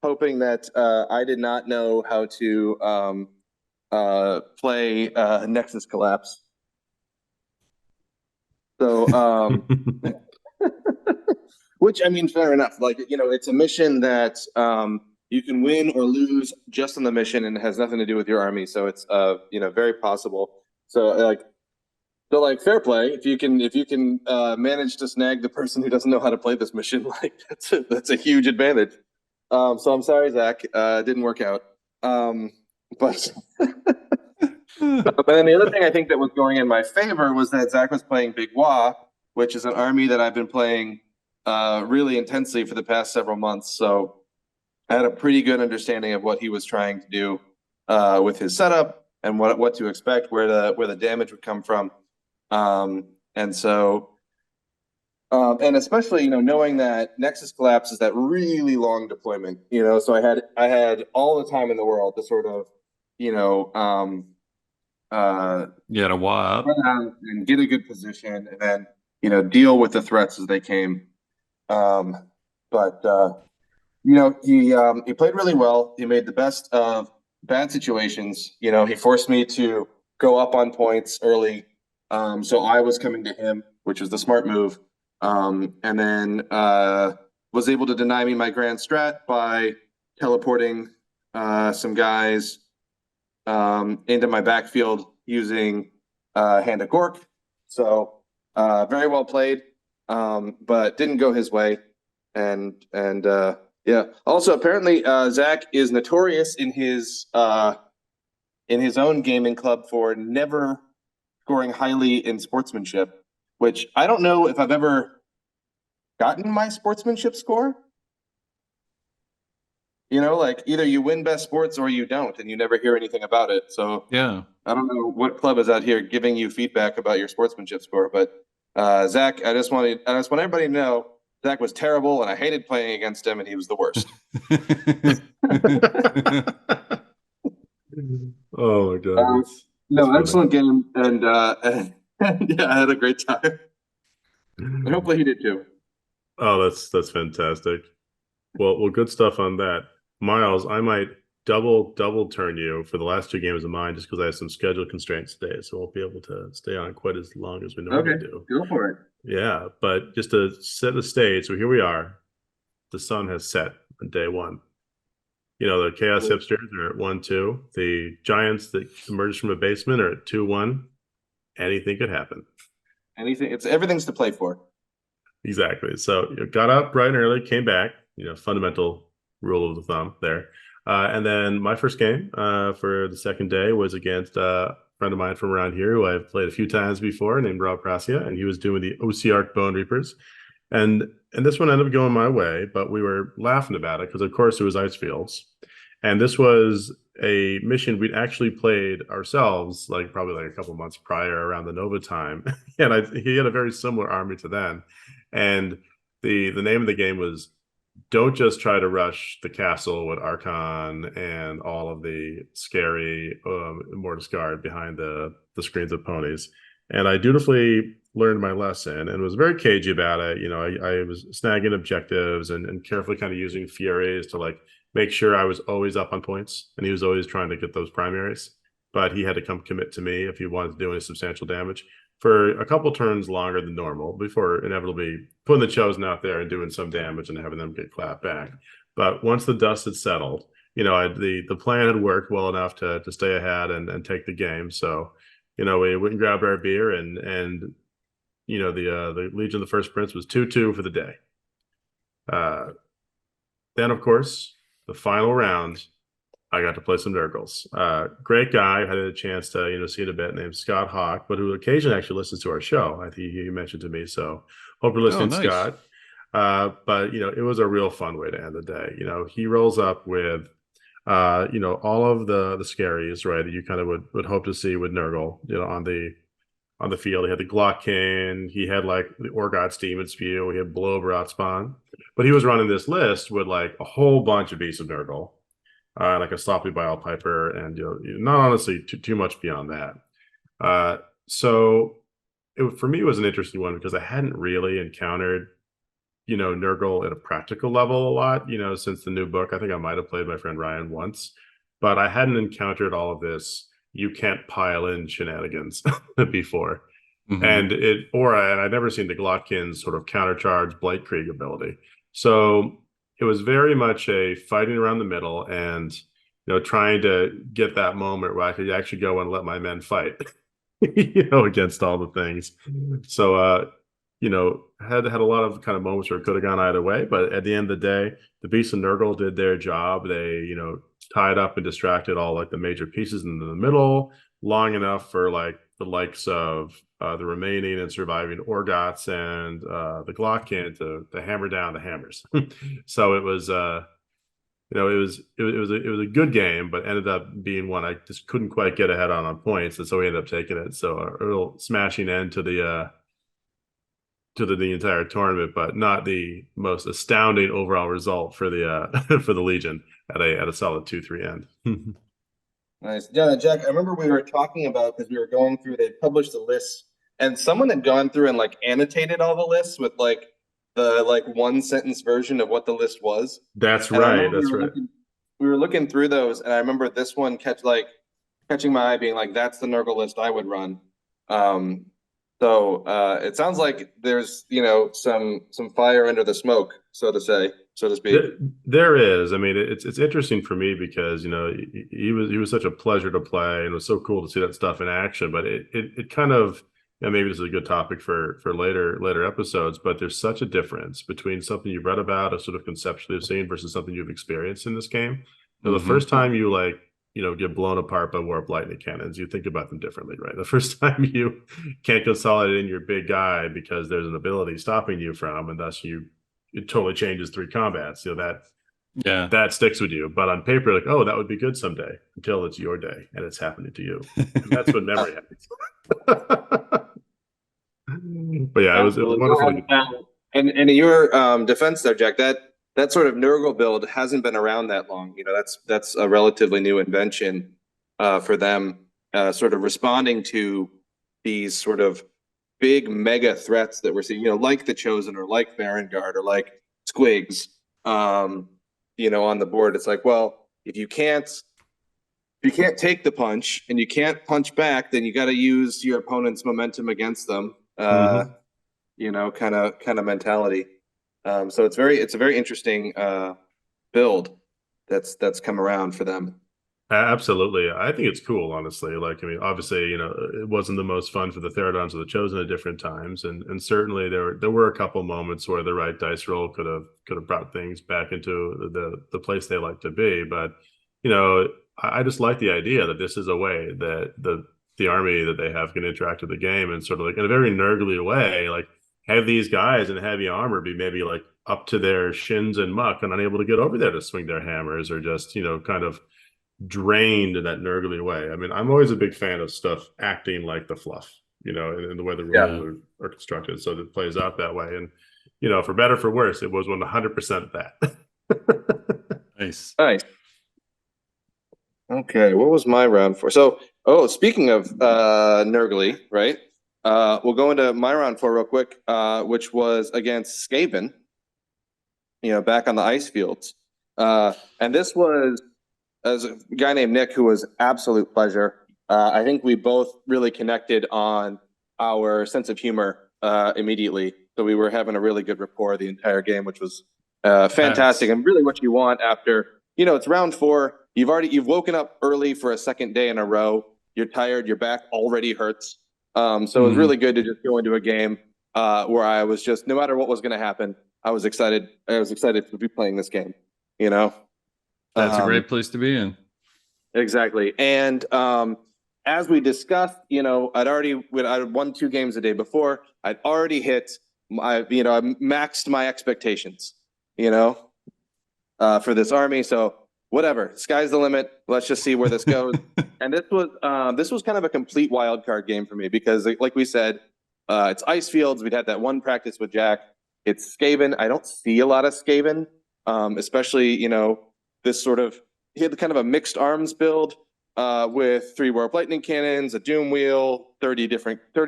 hoping that I did not know how to play Nexus Collapse. So, which I mean, fair enough. Like it's a mission that you can win or lose just on the mission, and it has nothing to do with your army. So it's very possible. So fair play if you can manage to snag the person who doesn't know how to play this mission. Like that's a huge advantage. So I'm sorry, Zach, it didn't work out. But then the other thing I think that was going in my favor was that Zach was playing Big Wa, which is an army that I've been playing really intensely for the past several months. So I had a pretty good understanding of what he was trying to do with his setup and what to expect, where the damage would come from. And especially, knowing that Nexus Collapse is that really long deployment, so I had all the time in the world to sort of, to wah and get a good position, and then, deal with the threats as they came. He played really well. He made the best of bad situations. He forced me to go up on points early. So I was coming to him, which was the smart move. And then was able to deny me my grand strat by teleporting some guys into my backfield using Hand of Gork. So very well played, but didn't go his way. And yeah. Also, apparently, Zach is notorious in his own gaming club for never scoring highly in sportsmanship, which I don't know if I've ever gotten my sportsmanship score. Like either you win best sports or you don't, and you never hear anything about it. So Yeah. I don't know what club is out here giving you feedback about your sportsmanship score, but Zach, I just want everybody to know Zach was terrible, and I hated playing against him, and he was the worst. Oh my God. No, excellent game, and yeah, I had a great time. And hopefully he did too. Oh, that's fantastic. Well, good stuff on that. Miles, I might double turn you for the last 2 games of mine just because I have some schedule constraints today, so I won't be able to stay on quite as long as we normally do. Go for it. Yeah, but just to set the stage, so here we are. The sun has set on day 1. The Chaos Hipsters are at 1-2. The Giants that emerged from a basement are at 2-1. Anything could happen. Everything's to play for. Exactly. So got up bright and early, came back. Fundamental rule of the thumb there. And then my first game for the second day was against a friend of mine from around here who I've played a few times before, named Rob Prasia, and he was doing the OC Bone Reapers. And this one ended up going my way, but we were laughing about it because, of course, it was ice fields. And this was a mission we'd actually played ourselves, like probably like a couple months prior around the Nova time. And he had a very similar army to then. And the name of the game was don't just try to rush the castle with Archon and all of the scary Mortis Guard behind the screens of ponies. And I dutifully learned my lesson and was very cagey about it. You know, I was snagging objectives and carefully kind of using furies to like make sure I was always up on points. And he was always trying to get those primaries, but he had to come commit to me if he wanted to do any substantial damage for a couple turns longer than normal before inevitably putting the chosen out there and doing some damage and having them get clapped back. But once the dust had settled, you know, the plan had worked well enough to stay ahead and take the game. So, you know, we went and grabbed our beer and you know, the Legion of the First Prince was 2-2 for the day. Then, of course, the final round, I got to play some Nurgles. Great guy. I had a chance to, you know, see it a bit, named Scott Hawk, but who occasionally actually listens to our show. I think he mentioned to me. So hope you're listening, nice. Scott. But, you know, it was a real fun way to end the day. You know, he rolls up with, you know, all of the scaries, right, that you kind of would hope to see with Nurgle, you know, on the field. He had the Glockkin, he had like the Orgott's Demon Spew, he had Blow Spawn. But he was running this list with like a whole bunch of Beasts of Nurgle. Like a Sloppy Bile Piper, and you know, not honestly too much beyond that. So for me, it was an interesting one because I hadn't really encountered, you know, Nurgle at a practical level a lot, you know, since the new book. I think I might have played my friend Ryan once, but I hadn't encountered all of this you can't pile in shenanigans before. Mm-hmm. And I'd never seen the Glockkin's sort of countercharge Blightcreek ability. So it was very much a fighting around the middle and, you know, trying to get that moment where I could actually go and let my men fight, you know, against all the things. So, you know, had a lot of kind of moments where it could have gone either way. But at the end of the day, the Beasts of Nurgle did their job. They, you know, tied up and distracted all like the major pieces in the middle long enough for like the likes of the remaining and surviving Orgots and the Glockkin to hammer down the hammers. So it was, you know, it was a good game, but ended up being one I just couldn't quite get ahead on points, and so we ended up taking it. So a real smashing end to the entire tournament, but not the most astounding overall result for the for the Legion at a solid 2-3 end. Nice. Yeah, Jack, I remember we were talking about, because we were going through, they published the lists, and someone had gone through and like annotated all the lists with like the like one sentence version of what the list was. That's And right. That's right. We were looking through those, and I remember this one catching my eye, being like, that's the Nurgle list I would run. So it sounds like there's, you know, some fire under the smoke, so to speak. There is. I mean, it's interesting for me because, you know, he was such a pleasure to play, and it was so cool to see that stuff in action. But it kind of, you know, maybe this is a good topic for later episodes. But there's such a difference between something you've read about, a sort of conceptually have seen, versus something you've experienced in this game. So the first time you like, you know, get blown apart by warp lightning cannons, you think about them differently, right? The first time you can't consolidate in your big guy because there's an ability stopping you from, and thus it totally changes 3 combats. You know, that sticks with you. But on paper, like, oh, that would be good someday, until it's your day and it's happening to you. And that's when memory happens. But yeah, it was wonderful. And in your defense there, Jack, that sort of Nurgle build hasn't been around that long. You know, that's a relatively new invention for them, sort of responding to these sort of big mega threats that we're seeing, you know, like the Chosen or like Varangard or like Squigs, you know, on the board. It's like, well, if you can't take the punch and you can't punch back, then you got to use your opponent's momentum against them. You know, kind of mentality. So it's a very interesting build that's come around for them. Absolutely. I think it's cool, honestly. Like, I mean, obviously, it wasn't the most fun for the Therodons of the Chosen at different times. And certainly there were a couple moments where the right dice roll could have brought things back into the place they like to be. But, I just like the idea that this is a way that the army that they have can interact with the game and sort of like in a very nurgly way, like have these guys in heavy armor be maybe like up to their shins in muck and unable to get over there to swing their hammers, or just, kind of drained in that nurgly way. I mean, I'm always a big fan of stuff acting like the fluff, in the way the Yeah. rules are constructed, so that it plays out that way. And for better for worse, it was 100% that. Nice. Nice. Okay, what was my round for? So, speaking of Nurgly, right? We'll go into my round four real quick, which was against Skaven, back on the ice fields. And this was as a guy named Nick, who was absolute pleasure. I think we both really connected on our sense of humor immediately. So we were having a really good rapport the entire game, which was fantastic, and really what you want after, it's round four. You've woken up early for a second day in a row. You're tired. Your back already hurts. So it was really good to just go into a game where I was just, no matter what was going to happen, I was excited. I was excited to be playing this game. That's a great place to be in. Exactly. And as we discussed, I won 2 games the day before. I'd already hit I maxed my expectations, for this army. So whatever, sky's the limit. Let's just see where this goes. And this was kind of a complete wild card game for me because, like we said, it's ice fields. We'd had that one practice with Jack. It's Skaven. I don't see a lot of Skaven, especially this sort of, he had kind of a mixed arms build with 3 warp lightning cannons, a doom wheel, 30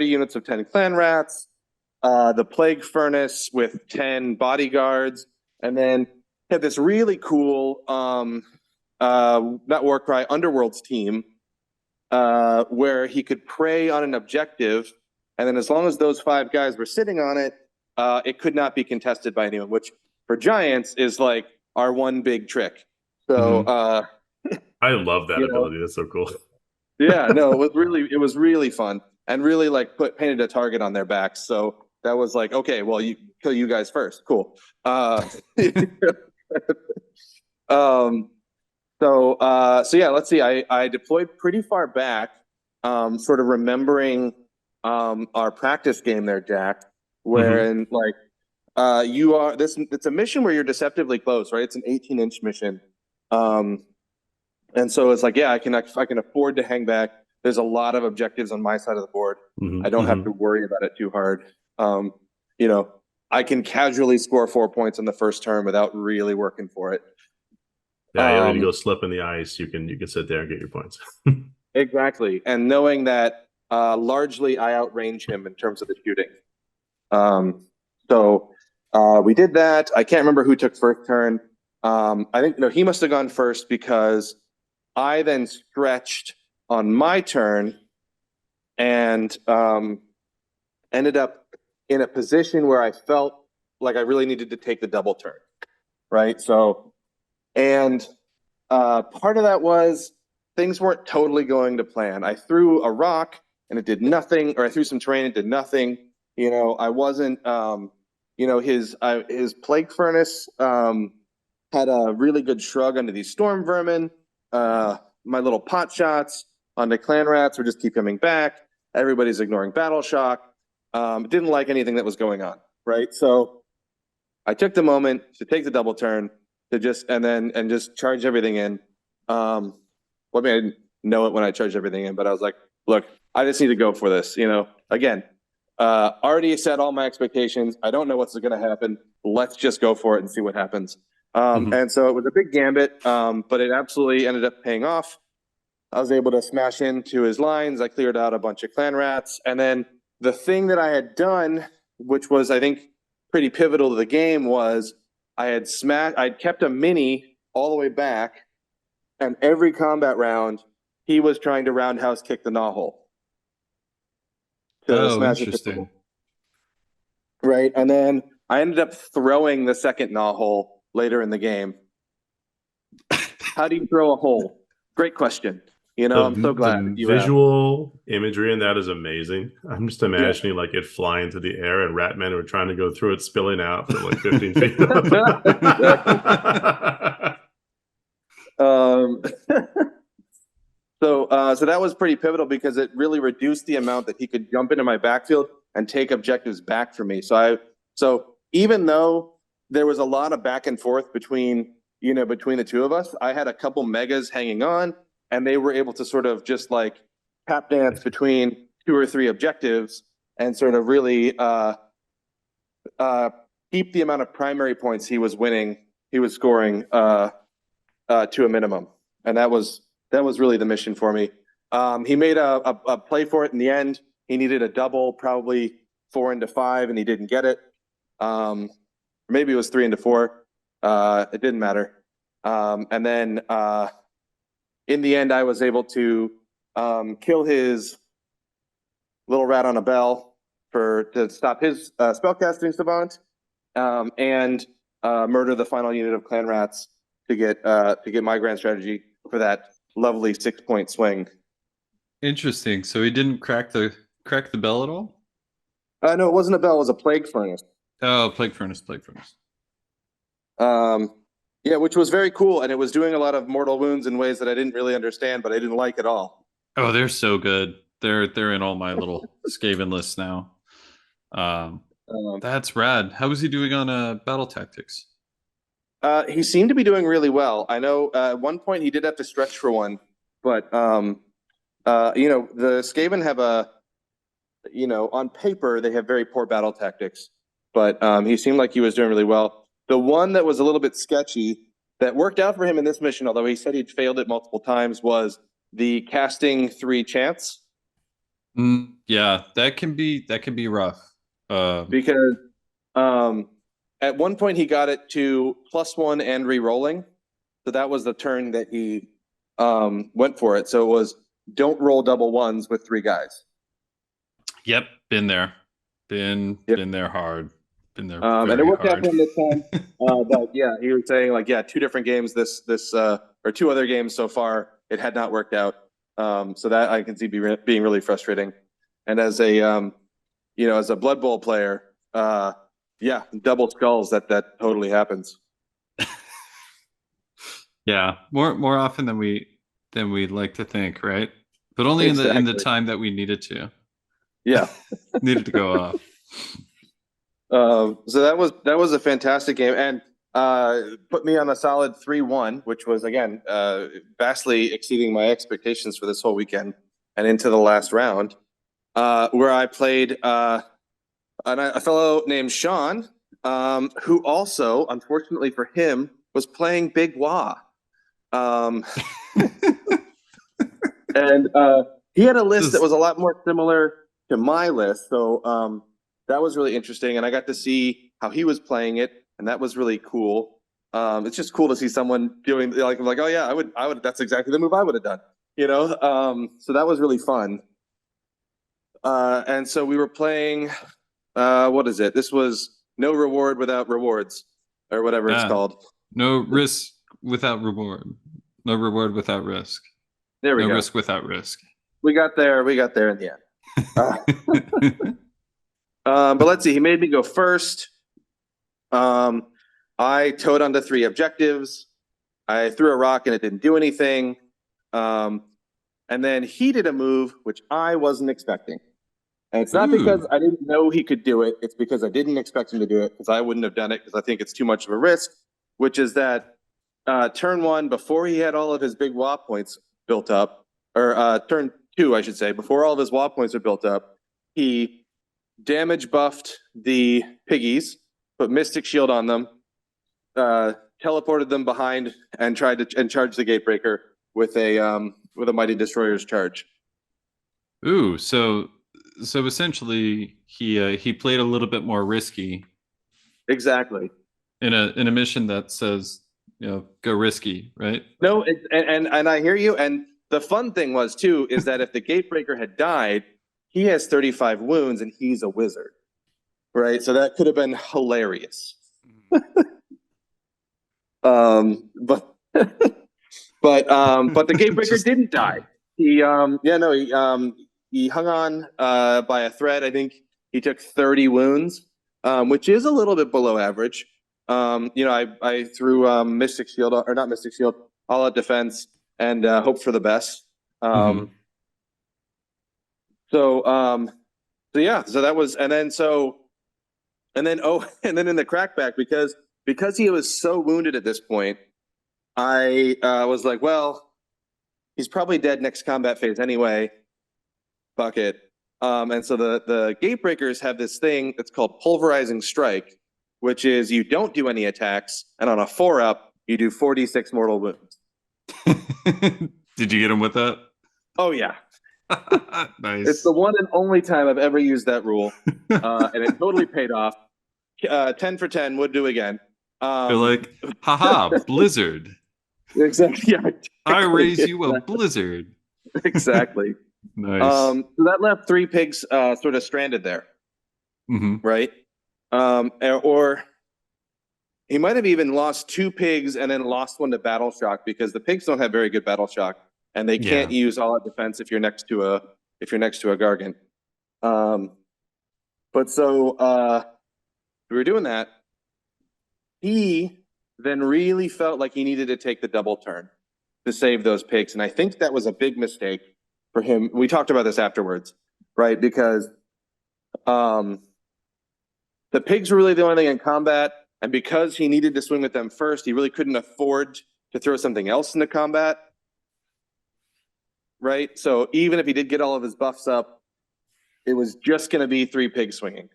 units of 10 clan rats, the plague furnace with 10 bodyguards, and then had this really cool not Warcry, Underworld's team, where he could prey on an objective, and then as long as those 5 guys were sitting on it, it could not be contested by anyone, which for Giants is like our one big trick. So I love that ability. That's so cool. Yeah, no, it was really fun, and really like painted a target on their backs. So that was like, okay, well, you kill you guys first. Cool. So yeah, let's see. I deployed pretty far back, sort of remembering our practice game there, Jack, wherein it's a mission where you're deceptively close, right? It's an 18-inch mission. And so it's like, yeah, I can afford to hang back. There's a lot of objectives on my side of the board. I don't have to worry about it too hard. I can casually score 4 points in the first turn without really working for it. Yeah, you need to go slip in the ice. You can sit there and get your points. Exactly, and knowing that largely I outrange him in terms of the shooting. So we did that. I can't remember who took first turn. I think he must have gone first because I then stretched on my turn and ended up in a position where I felt like I really needed to take the double turn, right? So, and part of that was things weren't totally going to plan. I threw a rock and it did nothing, or I threw some terrain, it did nothing. I wasn't, his plague furnace had a really good shrug onto these storm vermin. My little pot shots onto clan rats would just keep coming back. Everybody's ignoring battle shock. Didn't like anything that was going on, right? So I took the moment to take the double turn to just charge everything in. I didn't know it when I charged everything in, but I was like, look, I just need to go for this. Again, already set all my expectations. I don't know what's going to happen. Let's just go for it and see what happens. And so it was a big gambit, but it absolutely ended up paying off. I was able to smash into his lines. I cleared out a bunch of clan rats. And then the thing that I had done, which was, I think, pretty pivotal to the game, was I'd kept a mini all the way back, and every combat round, he was trying to roundhouse kick the gnaw to smash interesting. it. Right, and then I ended up throwing the second gnaw later in the game. How do you throw a hole? Great question. You know, I'm so glad The you asked. visual imagery in that is amazing. I'm just imagining like it flying through the air and Ratman were trying to go through it, spilling out from like 15 feet up. Um, so that was pretty pivotal because it really reduced the amount that he could jump into my backfield and take objectives back from me. So even though there was a lot of back and forth between the two of us, I had a couple megas hanging on, and they were able to sort of just like tap dance between 2 or 3 objectives and sort of really keep the amount of primary points he was scoring to a minimum. And that was really the mission for me. He made a play for it in the end. He needed a double, probably 4 into 5, and he didn't get it. Maybe it was 3 into 4. It didn't matter. And then in the end, I was able to kill his little rat on a bell to stop his spellcasting savant, and murder the final unit of clan rats to get my grand strategy for that lovely 6-point swing. Interesting. So he didn't crack the bell at all? No, it wasn't a bell. It was a plague furnace. Oh, plague furnace. Yeah, which was very cool, and it was doing a lot of mortal wounds in ways that I didn't really understand, but I didn't like at all. Oh, they're so good. They're in all my little Skaven lists now. That's rad. How was he doing on battle tactics? He seemed to be doing really well. I know at one point he did have to stretch for one, but the Skaven have on paper they have very poor battle tactics, but he seemed like he was doing really well. The one that was a little bit sketchy that worked out for him in this mission, although he said he'd failed it multiple times, was the casting 3 chance. Yeah, that can be rough. Because at one point he got it to +1 and re-rolling. So that was the turn that he went for it. So it was don't roll double ones with 3 guys. Yep, been there. Been there hard. Been there and it worked out for him this time. But yeah, he was saying 2 different games or 2 other games so far, it had not worked out. So that I can see being really frustrating. And as a as a Blood Bowl player, double skulls, that totally happens. Yeah, more often than we'd like to think, right? But only in the time that we needed to. Yeah, needed to go off. So that was a fantastic game, and put me on a solid 3-1, which was again vastly exceeding my expectations for this whole weekend and into the last round, where I played a fellow named Sean, who also, unfortunately for him, was playing Big Wah. And he had a list that was a lot more similar to my list. So that was really interesting. And I got to see how he was playing it. And that was really cool. It's just cool to see someone doing like, oh yeah, I would, that's exactly the move I would have done, so that was really fun. And so we were playing, what is it? This was No Reward Without Rewards, or whatever it's called. No risk without reward. No reward without risk. There we go. No risk without risk. We got there in the end. But let's see. He made me go first. I towed onto 3 objectives. I threw a rock and it didn't do anything. And then he did a move which I wasn't expecting. And it's not because I didn't know he could do it. It's because I didn't expect him to do it, because I wouldn't have done it, because I think it's too much of a risk, which is that turn 1, before he had all of his big WA points built up, or turn 2, I should say, before all of his WA points are built up, he damage buffed the piggies, put Mystic Shield on them, teleported them behind, and tried to charge the Gatebreaker with a Mighty Destroyer's charge. Ooh, so essentially he played a little bit more risky. Exactly. In a mission that says, go risky, right? No, and I hear you. And the fun thing was too is that if the Gatebreaker had died, he has 35 wounds and he's a wizard, right? So that could have been hilarious. But But the Gatebreaker Just- didn't die. He he hung on by a thread. I think he took 30 wounds, which is a little bit below average. I threw Mystic Shield, or not Mystic Shield, all out defense, and hope for the best. Mhm. So yeah, so that was, and then and then in the crackback, because he was so wounded at this point, I was like, well, he's probably dead next combat phase anyway. Fuck it. And so the Gatebreakers have this thing that's called Pulverizing Strike, which is you don't do any attacks, and on a 4-up, you do 46 mortal wounds. Did you get him with that? Oh yeah. Nice. It's the one and only time I've ever used that rule, and it totally paid off. 10 for 10, would do again. They're like, haha, blizzard. Exactly. Yeah, I exactly, raise you a blizzard. Exactly. Nice. So that left 3 pigs sort of stranded there, right? Or he might have even lost 2 pigs and then lost one to battle shock, because the pigs don't have very good battle shock, and they can't use all out defense if you're next to a Gargant. But so we were doing that. He then really felt like he needed to take the double turn to save those pigs, and I think that was a big mistake for him. We talked about this afterwards, right? Because the pigs were really the only thing in combat, and because he needed to swing with them first, he really couldn't afford to throw something else into combat, right? So even if he did get all of his buffs up, it was just going to be 3 pigs swinging.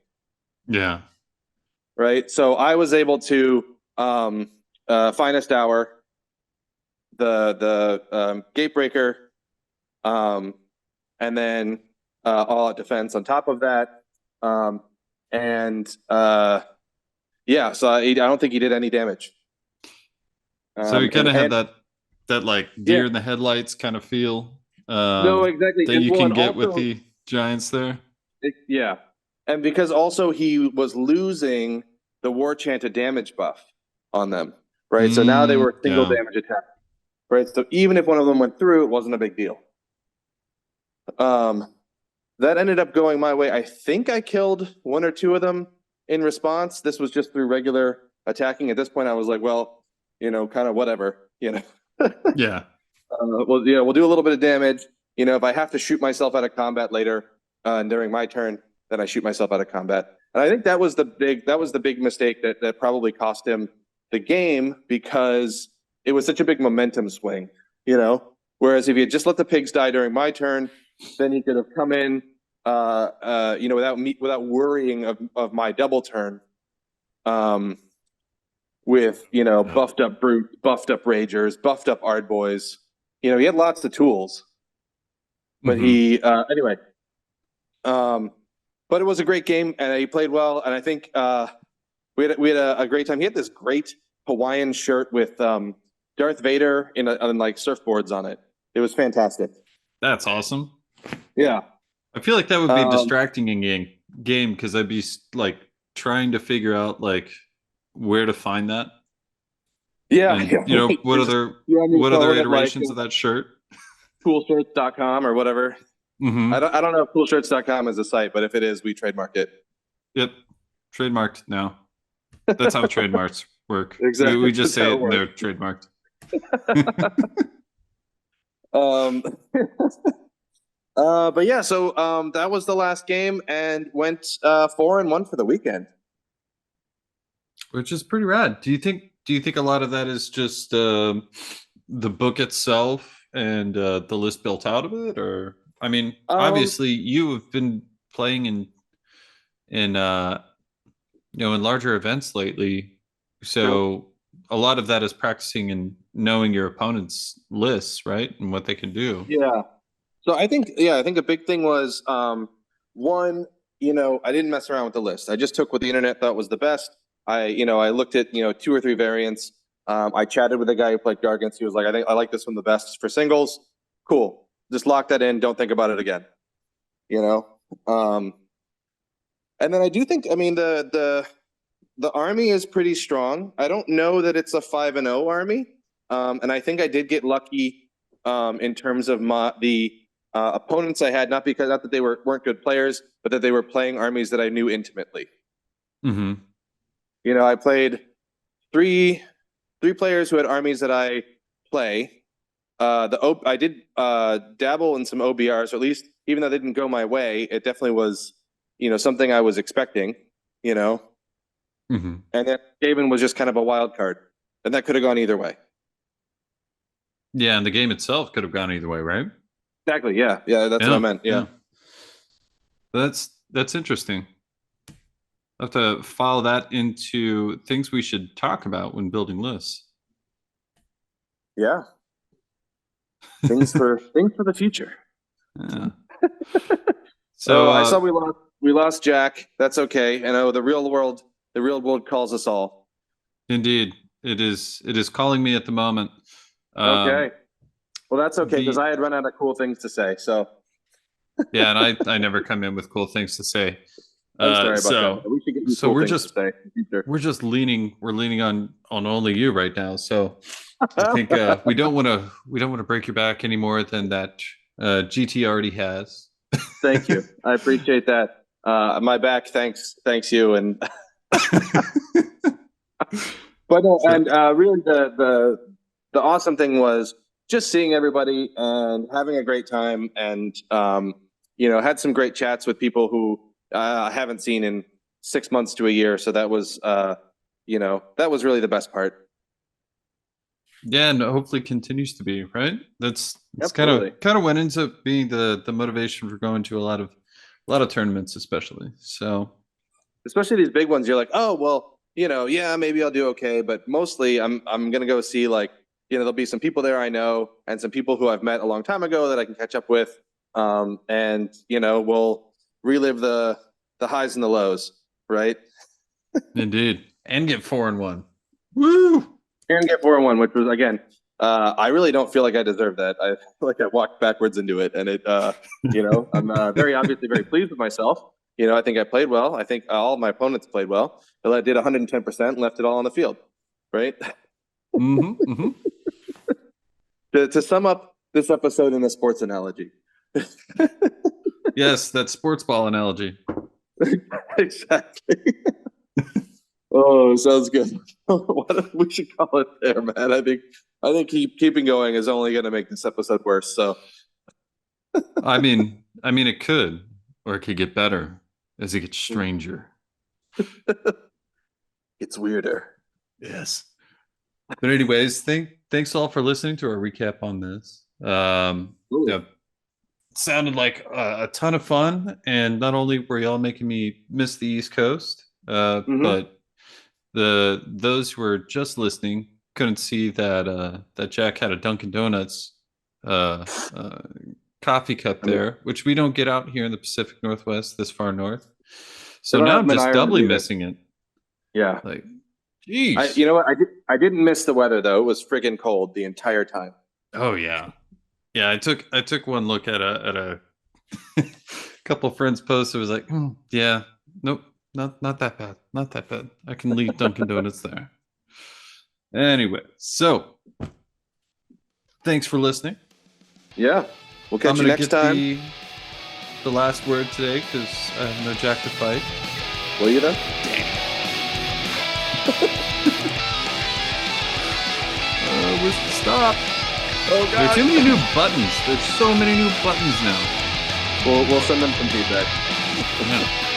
Yeah. Right. So I was able to Finest Hour, the Gatebreaker, and then all out defense on top of that. Yeah, so I don't think he did any damage. So you kind of had and- that like deer in the headlights kind of feel. No, exactly. That And you well, can and get with also- the giants there. Yeah. And because also he was losing the War Chanted damage buff on them, right? So now they were single damage attack, right? So even if one of them went through, it wasn't a big deal. That ended up going my way. I think I killed 1 or 2 of them in response. This was just through regular attacking. At this point, I was like, well, kind of whatever, Yeah. we'll do a little bit of damage. If I have to shoot myself out of combat later during my turn, then I shoot myself out of combat. And I think that was the big mistake that probably cost him the game, because it was such a big momentum swing, Whereas if he had just let the pigs die during my turn, then he could have come in, without worrying of my double turn, with buffed up brute, buffed up ragers, buffed up ard boys. He had lots of tools, but he anyway. But it was a great game, and he played well, and I think we had a great time. He had this great Hawaiian shirt with Darth Vader on like surfboards on it. It was fantastic. That's awesome. Yeah. I feel like that would be distracting in game because I'd be like trying to figure out like where to find that. Yeah. And, what other iterations of that shirt? Coolshirts.com or whatever. Mm-hmm. I don't know if coolshirts.com is a site, but if it is, we trademarked it. Yep. Trademarked now. That's how trademarks work. Exactly. We just That's say how it it and they're trademarked. But yeah, so that was the last game, and went 4-1 for the weekend. Which is pretty rad. Do you think a lot of that is just the book itself and the list built out of it? Or I mean, obviously you have been playing in larger events lately. So a lot of that is practicing and knowing your opponent's lists, right? And what they can do. Yeah. So I think a big thing was one, I didn't mess around with the list. I just took what the internet thought was the best. I looked at 2 or 3 variants. I chatted with a guy who played Gargants. He was like, I like this one the best for singles. Cool. Just lock that in. Don't think about it again. And then I do think, the army is pretty strong. I don't know that it's a 5-0 army. And I think I did get lucky in terms of the opponents I had, not that they weren't good players, but that they were playing armies that I knew intimately. Mm-hmm. You know, I played three players who had armies that I play. I did dabble in some OBRs, or at least even though they didn't go my way, it definitely was, you know, something I was expecting, you know. Mm-hmm. And then Skaven was just kind of a wild card, and that could have gone either way. Yeah, and the game itself could have gone either way, right? Exactly. Yeah. Yeah. That's what I meant. Yeah. That's interesting. I'll have to file that into things we should talk about when building lists. Yeah. Things for the future. Yeah. So I saw we lost Jack. That's okay. I know the real world calls us all. Indeed, it is calling me at the moment. Okay. Well, that's okay because I had run out of cool things to say. So. Yeah, and I never come in with cool things to say. I'm sorry about that. We should get so we're just leaning on only you right now. So I think we don't want to break your back any more than that GT already has. Thank you. I appreciate that. My back thanks you and but really the awesome thing was just seeing everybody and having a great time, and you know, had some great chats with people who I haven't seen in 6 months to a year. So that was you know, that was really the best part. Yeah, and hopefully continues to be, right? That's kind Absolutely. of what ends up being the motivation for going to a lot of tournaments, especially. So especially these big ones, you're like, oh well, you know, yeah, maybe I'll do okay, but mostly I'm gonna go see, like, you know, there'll be some people there I know and some people who I've met a long time ago that I can catch up with, and you know, we'll relive the highs and the lows, right? indeed, and get 4-1. Woo! And get 4-1, which was, again, I really don't feel like I deserve that. I feel like I walked backwards into it, and it, you know, I'm very obviously very pleased with myself. You know, I think I played well. I think all of my opponents played well. I did 110% and left it all on the field, right? Mm-hmm, mm-hmm. To sum up this episode in a sports analogy. Yes, that sports ball analogy. Exactly. Oh, sounds good. We should call it there, man. I think keeping going is only going to make this episode worse. So, I mean, it could, or it could get better as it gets stranger. It's weirder. Yes. But anyways, thanks all for listening to our recap on this. Yeah, sounded like a ton of fun, and not only were y'all making me miss the East Coast, but those who were just listening couldn't see that Jack had a Dunkin' Donuts coffee cup there, which we don't get out here in the Pacific Northwest this far north. So now I'm just doubly missing it. Yeah. Like, geez. You know what? I didn't miss the weather though. It was friggin' cold the entire time. Oh yeah. Yeah, I took one look at a couple friends' posts. It was like, yeah, nope, not that bad. Not that bad. I can leave Dunkin' Donuts there. Anyway, so thanks for listening. Yeah. We'll catch you next time. The last word today, because I have no Jack to fight. Will you then? Damn. Where's the stop? Oh God. There's too many new buttons. There's so many new buttons now. We'll send them some feedback. Yeah.